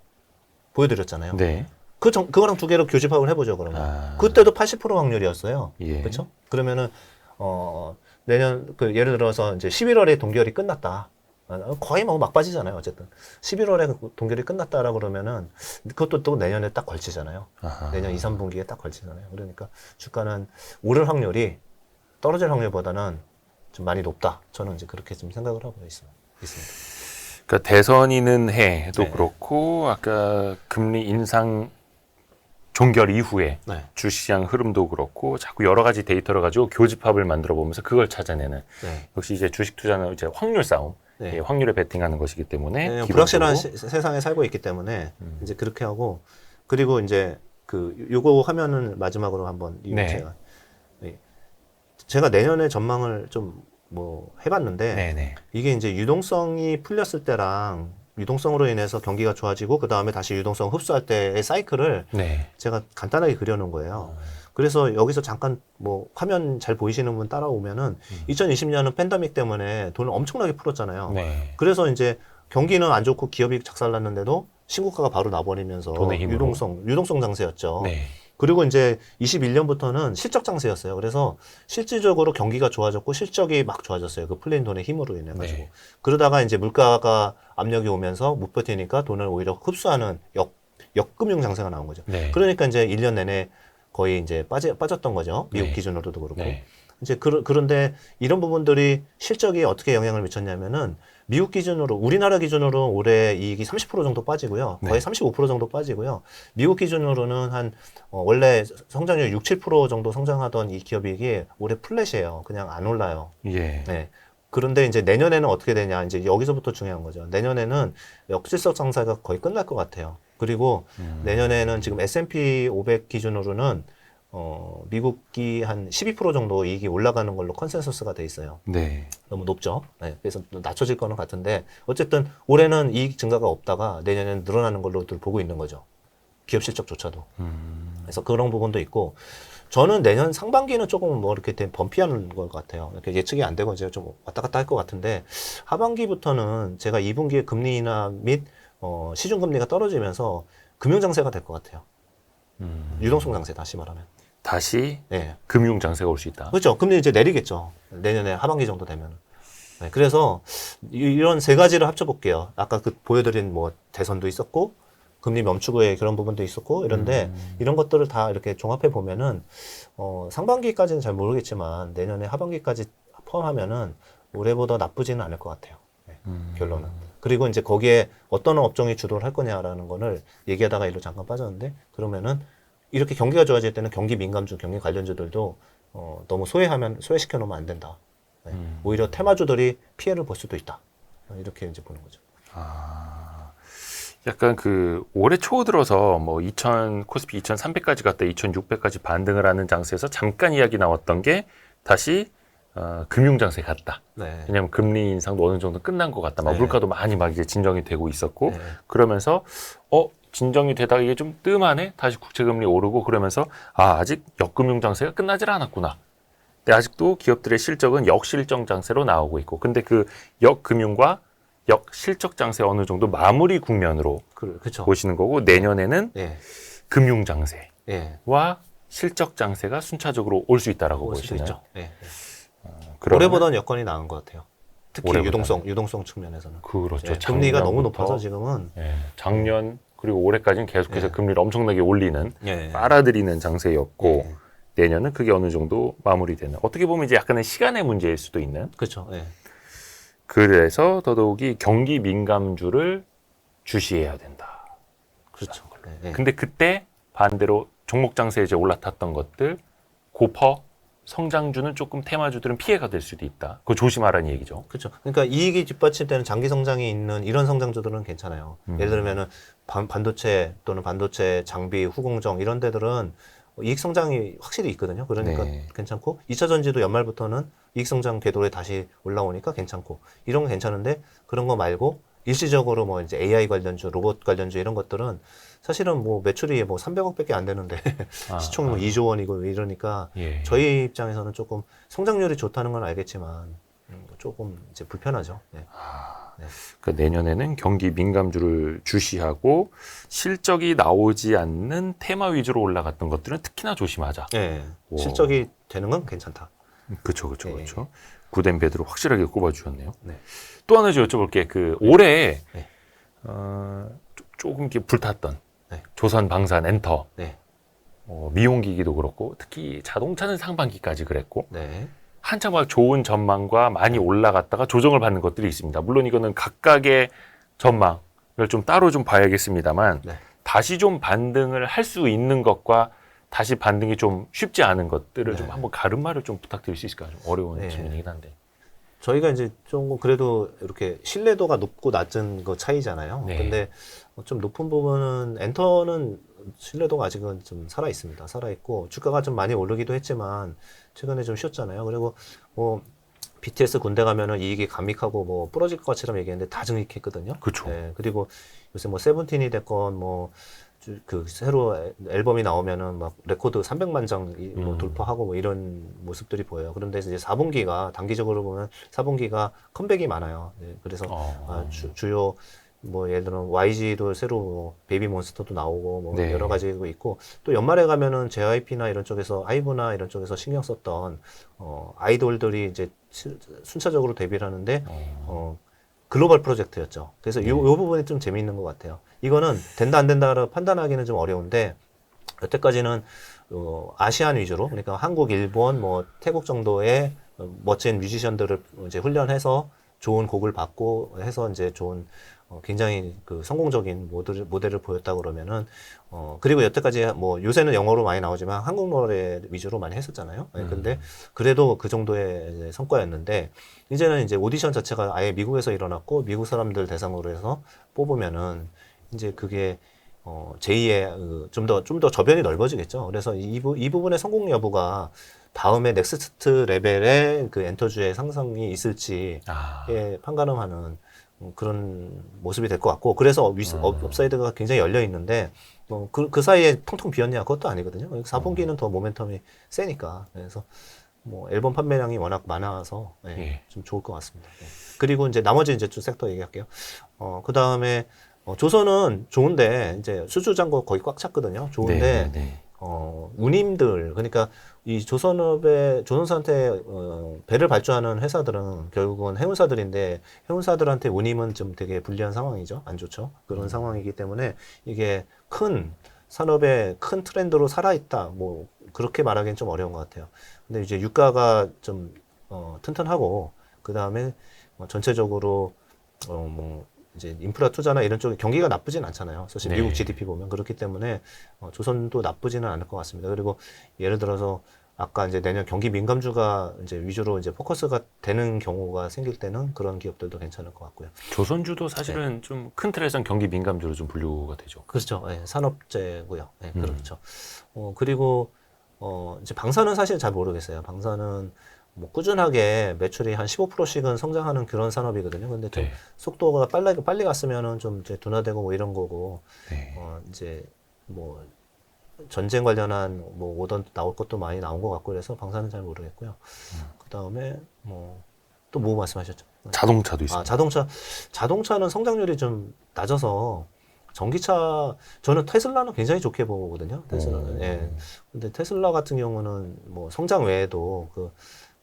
보여드렸잖아요. 네. 그거랑 두 개로 교집합을 해보죠, 그러면. 아. 그때도 80% 확률이었어요. 예. 그렇죠? 그러면은 내년 예를 들어서 이제 11월에 동결이 끝났다. 거의 뭐 막바지잖아요, 어쨌든. 11월에 동결이 끝났다라고 그러면은 그것도 또 내년에 딱 걸치잖아요. 아하. 내년 2, 3분기에 딱 걸치잖아요. 그러니까 주가는 오를 확률이 떨어질 확률보다는 좀 많이 높다. 저는 이제 그렇게 좀 생각을 하고 있습니다. 그러니까 대선이는 해도 네. 그렇고 아까 금리 인상 종결 이후에 네. 주시장 흐름도 그렇고 자꾸 여러 가지 데이터를 가지고 교집합을 만들어 보면서 그걸 찾아내는 네. 역시 이제 주식 투자는 이제 확률 싸움, 네. 예, 확률에 베팅하는 것이기 때문에 네, 기본적으로 불확실한 세상에 살고 있기 때문에 이제 그렇게 하고 그리고 이제 요거 화면을 마지막으로 한번 네. 제가 내년에 전망을 좀 뭐 해봤는데 네네. 이게 이제 유동성이 풀렸을 때랑 유동성으로 인해서 경기가 좋아지고 그 다음에 다시 유동성 흡수할 때의 사이클을 네. 제가 간단하게 그려놓은 거예요. 그래서 여기서 잠깐 뭐 화면 잘 보이시는 분 따라오면은 2020년은 팬데믹 때문에 돈을 엄청나게 풀었잖아요. 네. 그래서 이제 경기는 안 좋고 기업이 작살났는데도 신고가가 바로 나버리면서 돈의 힘으로. 유동성 장세였죠. 네. 그리고 이제 21년부터는 실적 장세였어요. 그래서 실질적으로 경기가 좋아졌고 실적이 막 좋아졌어요. 그 풀린 돈의 힘으로 인해 가지고. 네. 그러다가 이제 물가가 압력이 오면서 못 버티니까 돈을 오히려 흡수하는 역금융 장세가 나온 거죠. 네. 그러니까 이제 1년 내내 거의 이제 빠졌던 거죠. 미국 네. 기준으로도 그렇고. 네. 이제 그런데 이런 부분들이 실적에 어떻게 영향을 미쳤냐면은 미국 기준으로 우리나라 기준으로 올해 이익이 30% 정도 빠지고요. 거의 네. 35% 정도 빠지고요. 미국 기준으로는 한 원래 성장률 6, 7% 정도 성장하던 이 기업이익이 올해 플랫이에요. 그냥 안 올라요. 예. 네. 그런데 이제 내년에는 어떻게 되냐. 이제 여기서부터 중요한 거죠. 내년에는 역질적 장사가 거의 끝날 것 같아요. 그리고 내년에는 지금 S&P 500 기준으로는 미국이 한 12% 정도 이익이 올라가는 걸로 컨센서스가 돼 있어요. 네. 너무 높죠. 네, 그래서 낮춰질 거는 같은데 어쨌든 올해는 이익 증가가 없다가 내년에는 늘어나는 걸로들 보고 있는 거죠. 기업 실적조차도. 그래서 그런 부분도 있고 저는 내년 상반기는 조금 뭐 이렇게 범피한 것 같아요. 이렇게 예측이 안 되고 이제 좀 왔다 갔다 할 것 같은데 하반기부터는 제가 2분기에 금리 인하 및 시중 금리가 떨어지면서 금융 장세가 될 것 같아요. 유동성 장세 다시 말하면. 다시 네. 금융 장세가 올 수 있다. 그렇죠. 금리 이제 내리겠죠. 내년에 하반기 정도 되면. 네, 그래서 이런 세 가지를 합쳐볼게요. 아까 그 보여드린 뭐 대선도 있었고 금리 멈추고의 그런 부분도 있었고 이런데 이런 것들을 다 이렇게 종합해 보면은 상반기까지는 잘 모르겠지만 내년에 하반기까지 포함하면은 올해보다 나쁘지는 않을 것 같아요. 네, 결론은. 그리고 이제 거기에 어떤 업종이 주도를 할 거냐라는 거를 얘기하다가 일로 잠깐 빠졌는데 그러면은 이렇게 경기가 좋아질 때는 경기 민감주, 경기 관련주들도 너무 소외시켜 놓으면 안 된다. 네. 오히려 테마주들이 피해를 볼 수도 있다. 이렇게 이제 보는 거죠. 약간 그 올해 초 들어서 뭐 코스피 2300까지 갔다 2600까지 반등을 하는 장세에서 잠깐 이야기 나왔던 게 다시 금융 장세 같다. 네. 왜냐하면 금리 인상도 어느 정도 끝난 것 같다. 막 네. 물가도 많이 막 이제 진정이 되고 있었고 네. 그러면서 진정이 되다가 이게 좀 뜸하네. 다시 국채금리 오르고 그러면서 아직 역금융 장세가 끝나질 않았구나. 근데 아직도 기업들의 실적은 역실적 장세로 나오고 있고 근데 그 역금융과 역실적 장세 어느 정도 마무리 국면으로 그렇죠. 보시는 거고 내년에는 예. 금융 장세와 예. 실적 장세가 순차적으로 올 수 있다라고 볼 수도 보시나요? 있죠. 예. 그러면 올해보다는 여건이 나은 것 같아요. 특히 올해보다는. 유동성 측면에서는. 그렇죠. 예, 금리가 너무 작년부터, 높아서 지금은 작년 그리고 올해까지는 계속해서 예. 금리를 엄청나게 올리는 예. 빨아들이는 장세였고 예. 내년은 그게 어느 정도 마무리되는 어떻게 보면 이제 약간의 시간의 문제일 수도 있는 그렇죠. 예. 그래서 더더욱이 경기 민감주를 주시해야 된다. 그렇죠. 예. 근데 그때 반대로 종목 장세에 이제 올라탔던 것들 고퍼 성장주는 조금 테마주들은 피해가 될 수도 있다. 그거 조심하라는 얘기죠. 그렇죠. 그러니까 이익이 뒷받침되는 장기 성장이 있는 이런 성장주들은 괜찮아요. 예를 들면은 반도체 또는 반도체 장비 후공정 이런 데들은 이익 성장이 확실히 있거든요. 그러니까 네. 괜찮고 2차 전지도 연말부터는 이익 성장 궤도에 다시 올라오니까 괜찮고 이런 거 괜찮은데 그런 거 말고 일시적으로 뭐 이제 AI 관련주, 로봇 관련주 이런 것들은 사실은 뭐 매출이 뭐 300억밖에 안 되는데 시총 뭐 2조 원이고 이러니까 예. 저희 입장에서는 조금 성장률이 좋다는 건 알겠지만 조금 이제 불편하죠. 네. 그러니까 내년에는 경기 민감주를 주시하고 실적이 나오지 않는 테마 위주로 올라갔던 것들은 특히나 조심하자. 네. 오. 실적이 되는 건 괜찮다. 그렇죠, 그렇죠, 네. 그렇죠. 구덴 베드로 확실하게 꼽아주셨네요. 네. 또 하나 여쭤볼게. 그 올해 네. 조금 이렇게 불탔던 네. 조선 방산 엔터, 네. 미용기기도 그렇고 특히 자동차는 상반기까지 그랬고 네. 한참 막 좋은 전망과 많이 올라갔다가 조정을 받는 것들이 있습니다. 물론 이거는 각각의 전망을 좀 따로 좀 봐야겠습니다만 네. 다시 좀 반등을 할 수 있는 것과 다시 반등이 좀 쉽지 않은 것들을 네. 좀 한번 가름마를 좀 부탁드릴 수 있을까요? 좀 어려운 네. 질문이긴 한데. 저희가 이제 좀 그래도 이렇게 신뢰도가 높고 낮은 거 차이잖아요. 네. 근데 좀 높은 부분은 엔터는 신뢰도가 아직은 좀 살아 있습니다. 살아 있고 주가가 좀 많이 오르기도 했지만 최근에 좀 쉬었잖아요. 그리고 뭐 BTS 군대 가면은 이익이 감익하고 뭐 부러질 것처럼 얘기했는데 다 증익했거든요. 그렇죠. 네, 그리고 요새 뭐 세븐틴이 됐건 뭐 그 새로 앨범이 나오면은 막 레코드 300만 장 뭐 돌파하고 뭐 이런 모습들이 보여요. 그런데 이제 4분기가 단기적으로 보면 4분기가 컴백이 많아요. 네, 그래서 주요 뭐 예를 들어 YG도 새로 뭐 베이비 몬스터도 나오고 뭐 네. 여러 가지 있고 또 연말에 가면은 JYP나 이런 쪽에서 아이브나 이런 쪽에서 신경 썼던 아이돌들이 이제 순차적으로 데뷔를 하는데 글로벌 프로젝트였죠. 그래서 요 부분이 좀 재미있는 것 같아요. 이거는 된다 안 된다를 판단하기는 좀 어려운데 여태까지는 아시안 위주로 그러니까 한국, 일본, 뭐 태국 정도의 멋진 뮤지션들을 이제 훈련해서 좋은 곡을 받고 해서 이제 좋은 굉장히 그 성공적인 모델을 보였다 그러면은 그리고 여태까지 뭐 요새는 영어로 많이 나오지만 한국 노래 위주로 많이 했었잖아요. 근데 그래도 그 정도의 이제 성과였는데 이제는 이제 오디션 자체가 아예 미국에서 일어났고 미국 사람들 대상으로 해서 뽑으면은 이제 그게 제2의 좀 더 저변이 넓어지겠죠. 그래서 이 부분의 성공 여부가 다음에 넥스트 레벨의 그 엔터주의 상승이 있을지 아, 예, 판가름하는 그런 모습이 될 것 같고, 그래서 업사이드가 굉장히 열려 있는데 그 사이에 텅텅 비었냐 그것도 아니거든요. 4분기는 더 모멘텀이 세니까. 그래서 뭐 앨범 판매량이 워낙 많아서 예, 예. 좀 좋을 것 같습니다. 예. 그리고 이제 나머지 이제 좀 섹터 얘기할게요. 그 다음에 조선은 좋은데 이제 수주 잔고 거의 꽉 찼거든요. 좋은데 네, 네. 운임들, 그러니까 이 조선사한테 배를 발주하는 회사들은 결국은 해운사들인데, 해운사들한테 운임은 좀 되게 불리한 상황이죠. 안 좋죠. 그런 상황이기 때문에 이게 큰 산업의 큰 트렌드로 살아있다, 뭐 그렇게 말하기는 좀 어려운 것 같아요. 근데 이제 유가가 좀 튼튼하고, 그 다음에 전체적으로 뭐 이제 인프라 투자나 이런 쪽에 경기가 나쁘진 않잖아요. 사실 네. 미국 GDP 보면. 그렇기 때문에 조선도 나쁘지는 않을 것 같습니다. 그리고 예를 들어서 아까 이제 내년 경기 민감주가 이제 위주로 이제 포커스가 되는 경우가 생길 때는 그런 기업들도 괜찮을 것 같고요. 조선주도 사실은 좀 큰 틀에선 경기 민감주로 좀 분류가 되죠. 그렇죠. 예, 산업재고요. 예, 그렇죠. 그리고 이제 방사는 사실 잘 모르겠어요. 방사는 뭐 꾸준하게 매출이 한 15%씩은 성장하는 그런 산업이거든요. 근데 좀 네. 속도가 빨리 갔으면은 좀 이제 둔화되고 뭐 이런 거고, 네. 이제 뭐 전쟁 관련한 뭐 오던 나올 것도 많이 나온 것 같고, 그래서 방사는 잘 모르겠고요. 그 다음에 뭐 또 뭐 말씀하셨죠? 자동차도 있습니다. 자동차는 성장률이 좀 낮아서 전기차, 저는 테슬라는 굉장히 좋게 보거든요. 테슬라는. 예. 근데 테슬라 같은 경우는 뭐 성장 외에도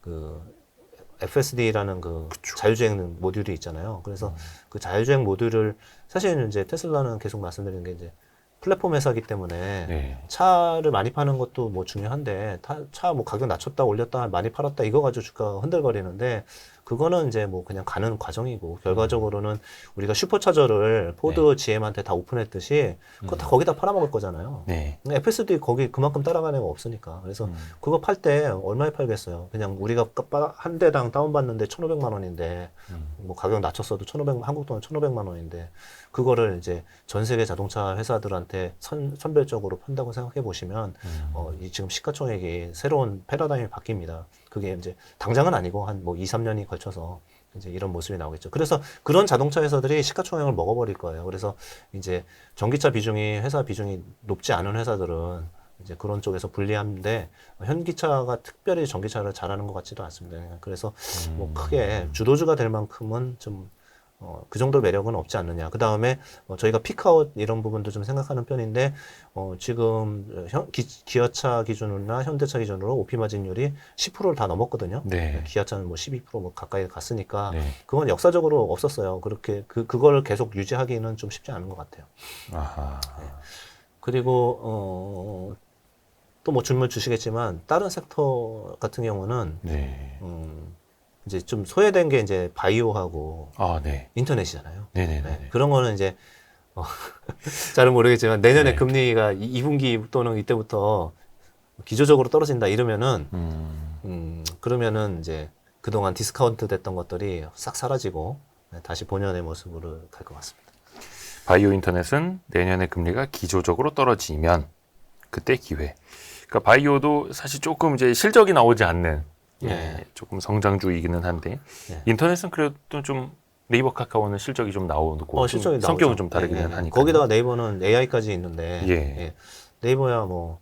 그 FSD라는 그 자율주행 모듈이 있잖아요. 그래서 그 자율주행 모듈을, 사실 이제 테슬라는 계속 말씀드리는 게 이제 플랫폼 회사기 때문에 네. 차를 많이 파는 것도 뭐 중요한데, 차 뭐 가격 낮췄다 올렸다 많이 팔았다 이거 가지고 주가가 흔들거리는데, 그거는 이제 뭐 그냥 가는 과정이고, 결과적으로는 우리가 슈퍼차저를 포드 GM한테 다 오픈했듯이 그거 다 거기다 팔아먹을 거잖아요. 네. FSD 거기 그만큼 따라가는 애가 없으니까. 그래서 그거 팔 때 얼마에 팔겠어요? 그냥 우리가 한 대당 다운받는데 1,500만 원인데, 뭐 가격 낮췄어도 한국 돈 1,500만 원인데, 그거를 이제 전 세계 자동차 회사들한테 선별적으로 판다고 생각해 보시면, 이 지금 시가총액이 새로운 패러다임이 바뀝니다. 그게 이제 당장은 아니고 한 뭐 2, 3년이 걸쳐서 이제 이런 모습이 나오겠죠. 그래서 그런 자동차 회사들이 시가총액을 먹어버릴 거예요. 그래서 이제 전기차 비중이, 회사 비중이 높지 않은 회사들은 이제 그런 쪽에서 불리한데, 현기차가 특별히 전기차를 잘하는 것 같지도 않습니다. 그래서 뭐 크게 주도주가 될 만큼은 좀 그 정도 매력은 없지 않느냐. 그 다음에 저희가 피크아웃 이런 부분도 좀 생각하는 편인데, 지금 기아차 기준으로나 현대차 기준으로 OP 마진율이 10%를 다 넘었거든요. 네. 기아차는 뭐 12% 가까이 갔으니까 네. 그건 역사적으로 없었어요. 그렇게 그걸 계속 유지하기는 좀 쉽지 않은 것 같아요. 아하. 그리고 또 뭐 질문 주시겠지만, 다른 섹터 같은 경우는 네. 이제 좀 소외된 게 이제 바이오하고 아, 네. 인터넷이잖아요. 네네네. 네, 그런 거는 이제 잘은 모르겠지만 내년에 네. 금리가 2분기 또는 이때부터 기조적으로 떨어진다 이러면은 그러면은 이제 그동안 디스카운트 됐던 것들이 싹 사라지고 다시 본연의 모습으로 갈 것 같습니다. 바이오 인터넷은 내년에 금리가 기조적으로 떨어지면 그때 기회. 그러니까 바이오도 사실 조금 이제 실적이 나오지 않는 조금 성장주이기는 한데, 인터넷은 그래도 좀 네이버 카카오는 실적이 좀 나오고 실적이 성격은 나오죠. 좀 다르기는 하니까. 거기다가 네이버는 AI까지 있는데, 예. 네이버야 뭐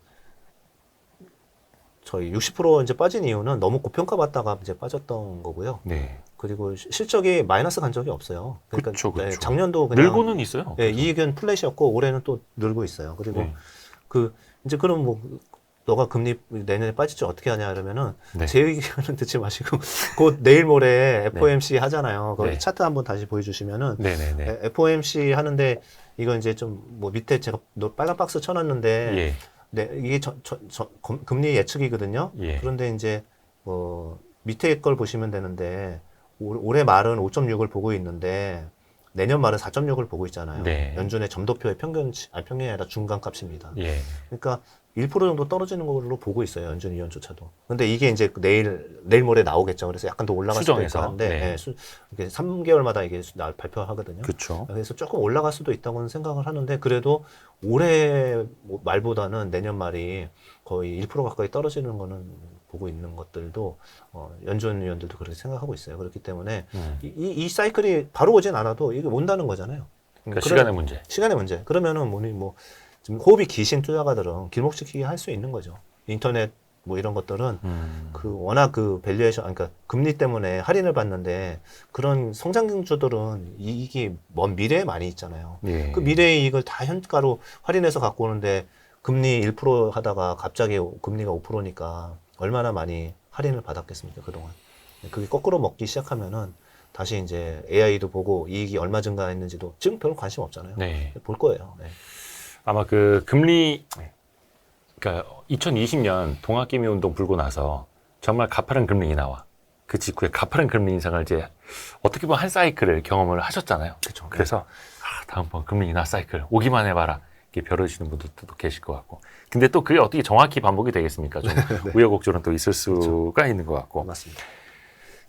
저희 60% 이제 빠진 이유는 너무 고평가받다가 이제 빠졌던 거고요. 네. 그리고 실적이 마이너스 간 적이 없어요. 그러니까 그쵸. 작년도 그냥 늘고는 있어요. 이익은 플랫이었고 올해는 또 늘고 있어요. 그리고 이제 그럼 뭐 너가 금리 내년에 빠질지 어떻게 하냐 그러면은 제 의견은 듣지 마시고 곧 내일 모레 FOMC 하잖아요. 거기 차트 한번 다시 보여주시면은 FOMC 하는데 이거 이제 좀 뭐 밑에 제가 빨간 박스 쳐놨는데 이게 금리 예측이거든요. 그런데 이제 뭐 밑에 걸 보시면 되는데 올해 말은 5.6을 보고 있는데 내년 말은 4.6을 보고 있잖아요. 네. 연준의 점도표의 평균이 아니라 중간값입니다. 예. 그러니까 1% 정도 떨어지는 걸로 보고 있어요. 연준 위원조차도. 근데 이게 이제 내일 모레 나오겠죠. 그래서 약간 더 올라갈 수도 수정해서. 있고 한데 네. 이게 3개월마다 이게 발표하거든요. 그렇죠. 그래서 조금 올라갈 수도 있다고는 생각을 하는데 그래도 올해 말보다는 내년 말이 거의 1% 가까이 떨어지는 거는 보고 있는 것들도 연준 위원들도 그렇게 생각하고 있어요. 그렇기 때문에 이 사이클이 바로 오진 않아도 이게 온다는 거잖아요. 그러니까 시간의 문제. 시간의 문제. 그러면은 뭐 지금 호흡이 기신 투자가들은 길목지키기 할 수 있는 거죠. 인터넷 뭐 이런 것들은 워낙 그 밸류에이션, 그러니까 금리 때문에 할인을 받는데 그런 성장주들은 이익이 먼 미래에 많이 있잖아요. 예. 그 미래의 이익을 다 현가로 할인해서 갖고 오는데 금리 1% 하다가 갑자기 금리가 5%니까 얼마나 많이 할인을 받았겠습니까, 그동안. 그게 거꾸로 먹기 시작하면은 다시 이제 AI도 보고 이익이 얼마 증가했는지도 지금 별로 관심 없잖아요. 네. 볼 거예요. 네. 아마 그 금리, 그러니까 2020년 동학개미 운동 불고 나서 정말 가파른 금리 인하와 그 직후에 가파른 금리 인상을 이제 어떻게 보면 한 사이클을 경험을 하셨잖아요. 그쵸. 그래서 다음번 금리 인하 사이클 오기만 해봐라. 이렇게 벼르시는 분들도 계실 것 같고. 근데 또 그게 어떻게 정확히 반복이 되겠습니까? 좀 우여곡절은 또 있을 수가 있는 것 같고. 맞습니다.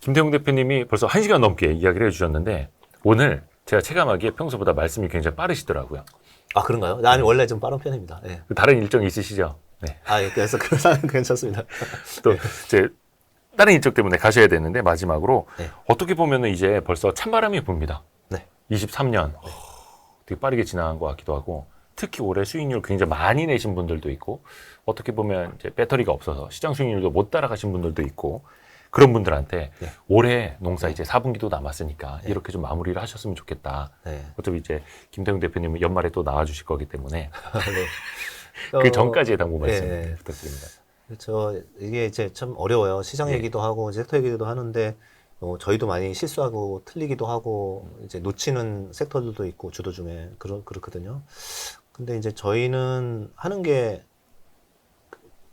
김태용 대표님이 벌써 1시간 넘게 이야기를 해주셨는데 오늘 제가 체감하기에 평소보다 말씀이 굉장히 빠르시더라고요. 아, 그런가요? 나는 원래 좀 빠른 편입니다. 네. 다른 일정이 있으시죠? 네. 아, 예, 그래서 그 사람 괜찮습니다. 또 이제 다른 일정 때문에 가셔야 되는데 마지막으로 네. 어떻게 보면은 이제 벌써 찬바람이 붑니다. 네. 23년 되게 빠르게 지나간 것 같기도 하고 특히 올해 수익률 굉장히 많이 내신 분들도 있고 어떻게 보면 이제 배터리가 없어서 시장 수익률도 못 따라가신 분들도 있고 그런 분들한테 네. 올해 농사 이제 4분기도 남았으니까 이렇게 좀 마무리를 하셨으면 좋겠다. 네. 어차피 이제 김태용 대표님은 연말에 또 나와주실 거기 때문에 네. 그 전까지의 당부 말씀 네. 부탁드립니다. 그렇죠. 이게 이제 참 어려워요. 시장 네. 얘기도 하고 섹터 얘기도 하는데 저희도 많이 실수하고 틀리기도 하고 이제 놓치는 섹터들도 있고 주도 중에 그렇거든요. 근데 이제 저희는 하는 게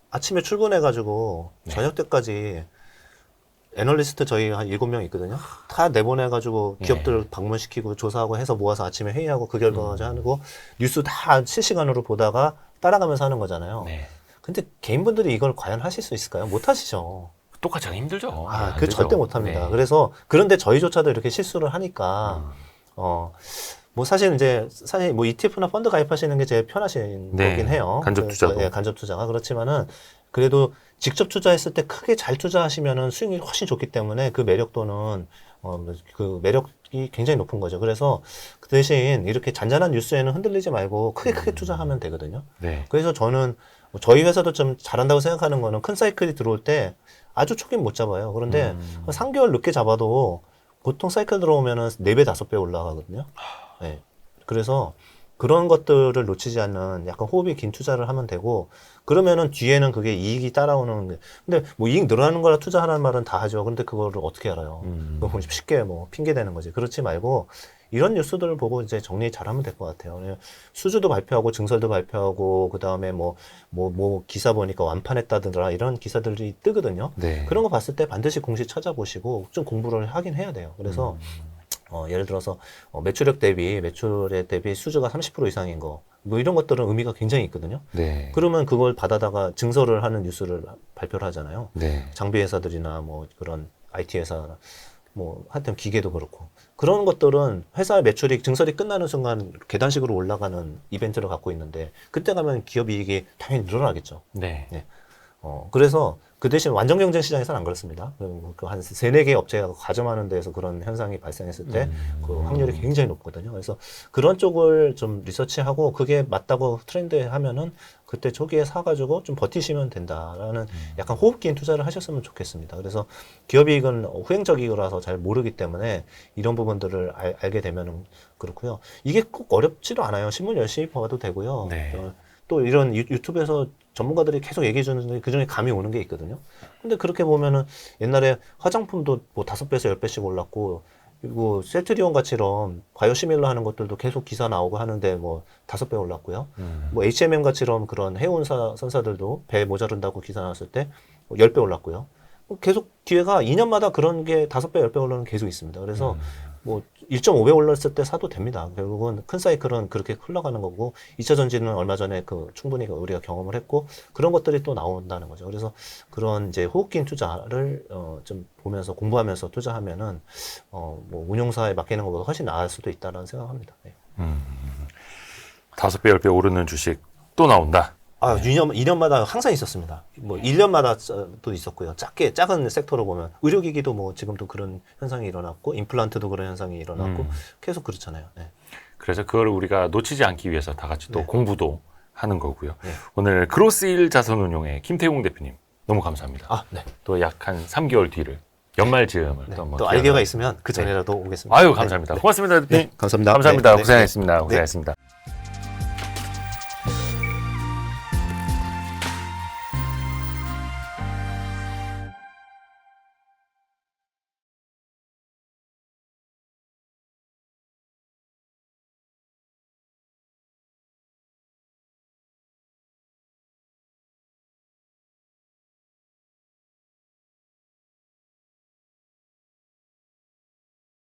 아침에 출근해가지고 네. 저녁 때까지 애널리스트 저희 한 7명 있거든요. 다 내보내가지고 기업들 방문시키고 조사하고 해서 모아서 아침에 회의하고 그 결과 하고 뉴스 다 실시간으로 보다가 따라가면서 하는 거잖아요. 네. 근데 개인분들이 이걸 과연 하실 수 있을까요? 못 하시죠. 똑같이 하기 힘들죠. 아, 안 그 되죠. 절대 못 합니다. 네. 그래서 그런데 저희조차도 이렇게 실수를 하니까 뭐 사실 뭐 ETF나 펀드 가입하시는 게 제일 편하신 네. 거긴 해요. 간접 투자도. 예, 간접 투자가 그렇지만은 그래도 직접 투자했을 때 크게 잘 투자하시면은 수익률이 훨씬 좋기 때문에 그 매력도는 그 매력이 굉장히 높은 거죠. 그래서 그 대신 이렇게 잔잔한 뉴스에는 흔들리지 말고 크게 투자하면 되거든요. 네. 그래서 저는 저희 회사도 좀 잘한다고 생각하는 거는 큰 사이클이 들어올 때 아주 초기는 못 잡아요. 그런데 3개월 늦게 잡아도 보통 사이클 들어오면은 4배, 5배 올라가거든요. 네. 그래서 그런 것들을 놓치지 않는 약간 호흡이 긴 투자를 하면 되고, 그러면은 뒤에는 그게 이익이 따라오는, 근데 뭐 이익 늘어나는 거라 투자하라는 말은 다 하죠. 근데 그거를 어떻게 알아요? 그거 쉽게 뭐 핑계 대는 거지. 그렇지 말고, 이런 뉴스들을 보고 이제 정리 잘 하면 될 것 같아요. 수주도 발표하고, 증설도 발표하고, 그 다음에 뭐 기사 보니까 완판했다더라, 이런 기사들이 뜨거든요. 네. 그런 거 봤을 때 반드시 공시 찾아보시고, 좀 공부를 하긴 해야 돼요. 그래서, 예를 들어서 매출액 대비 수주가 30% 이상인 거, 뭐 이런 것들은 의미가 굉장히 있거든요. 네. 그러면 그걸 받아다가 증설을 하는 뉴스를 발표를 하잖아요. 네. 장비 회사들이나 뭐 그런 IT 회사, 뭐 하여튼 기계도 그렇고 그런 것들은 회사의 매출이 증설이 끝나는 순간 계단식으로 올라가는 이벤트를 갖고 있는데 그때 가면 기업 이익이 당연히 늘어나겠죠. 네. 네. 그래서 그 대신 완전 경쟁 시장에서는 안 그렇습니다. 한 3-4개 업체가 가점하는 데에서 그런 현상이 발생했을 때 그 확률이 굉장히 높거든요. 그래서 그런 쪽을 좀 리서치하고 그게 맞다고 트렌드 하면은 그때 초기에 사가지고 좀 버티시면 된다라는 약간 호흡 긴 투자를 하셨으면 좋겠습니다. 그래서 기업이익은 후행적이라서 잘 모르기 때문에 이런 부분들을 알게 되면은 그렇고요. 이게 꼭 어렵지도 않아요. 신문 열심히 봐도 되고요. 네. 또 이런 유튜브에서 전문가들이 계속 얘기해 주는데 그 중에 감이 오는 게 있거든요. 근데 그렇게 보면은 옛날에 화장품도 뭐 5배에서 10배씩 올랐고, 그리고 셀트리온 같이럼 바이오시밀러 하는 것들도 계속 기사 나오고 하는데 뭐 5배 올랐고요. 뭐 HMM 같이럼 그런 해운 선사들도 배 모자른다고 기사 나왔을 때 10배 올랐고요. 계속 기회가 2년마다 그런 게 5배, 10배 올라는 계속 있습니다. 그래서 뭐 1.5배 올랐을 때 사도 됩니다. 결국은 큰 사이클은 그렇게 흘러가는 거고 2차 전지는 얼마 전에 충분히 우리가 경험을 했고 그런 것들이 또 나온다는 거죠. 그래서 그런 이제 호흡긴 투자를 좀 보면서 공부하면서 투자하면은 뭐 운용사에 맡기는 것보다 훨씬 나을 수도 있다라는 생각합니다. 네. 5배, 10배 오르는 주식 또 나온다. 2년마다 항상 있었습니다. 뭐 1년마다도 있었고요. 작은 섹터로 보면 의료기기도 뭐 지금도 그런 현상이 일어났고 임플란트도 그런 현상이 일어났고 계속 그렇잖아요. 네. 그래서 그걸 우리가 놓치지 않기 위해서 다 같이 또 네. 공부도 하는 거고요. 네. 오늘 그로스일 자산운용의 김태웅 대표님 너무 감사합니다. 네. 또 약 한 3개월 뒤를 연말 즈음을 네. 또 한번 또 기약을- 아이디어가 있으면 그 전이라도 오겠습니다. 아유 감사합니다. 네. 고맙습니다 대표님. 네. 감사합니다. 감사합니다. 네. 네. 고생하셨습니다. 네. 고생하셨습니다.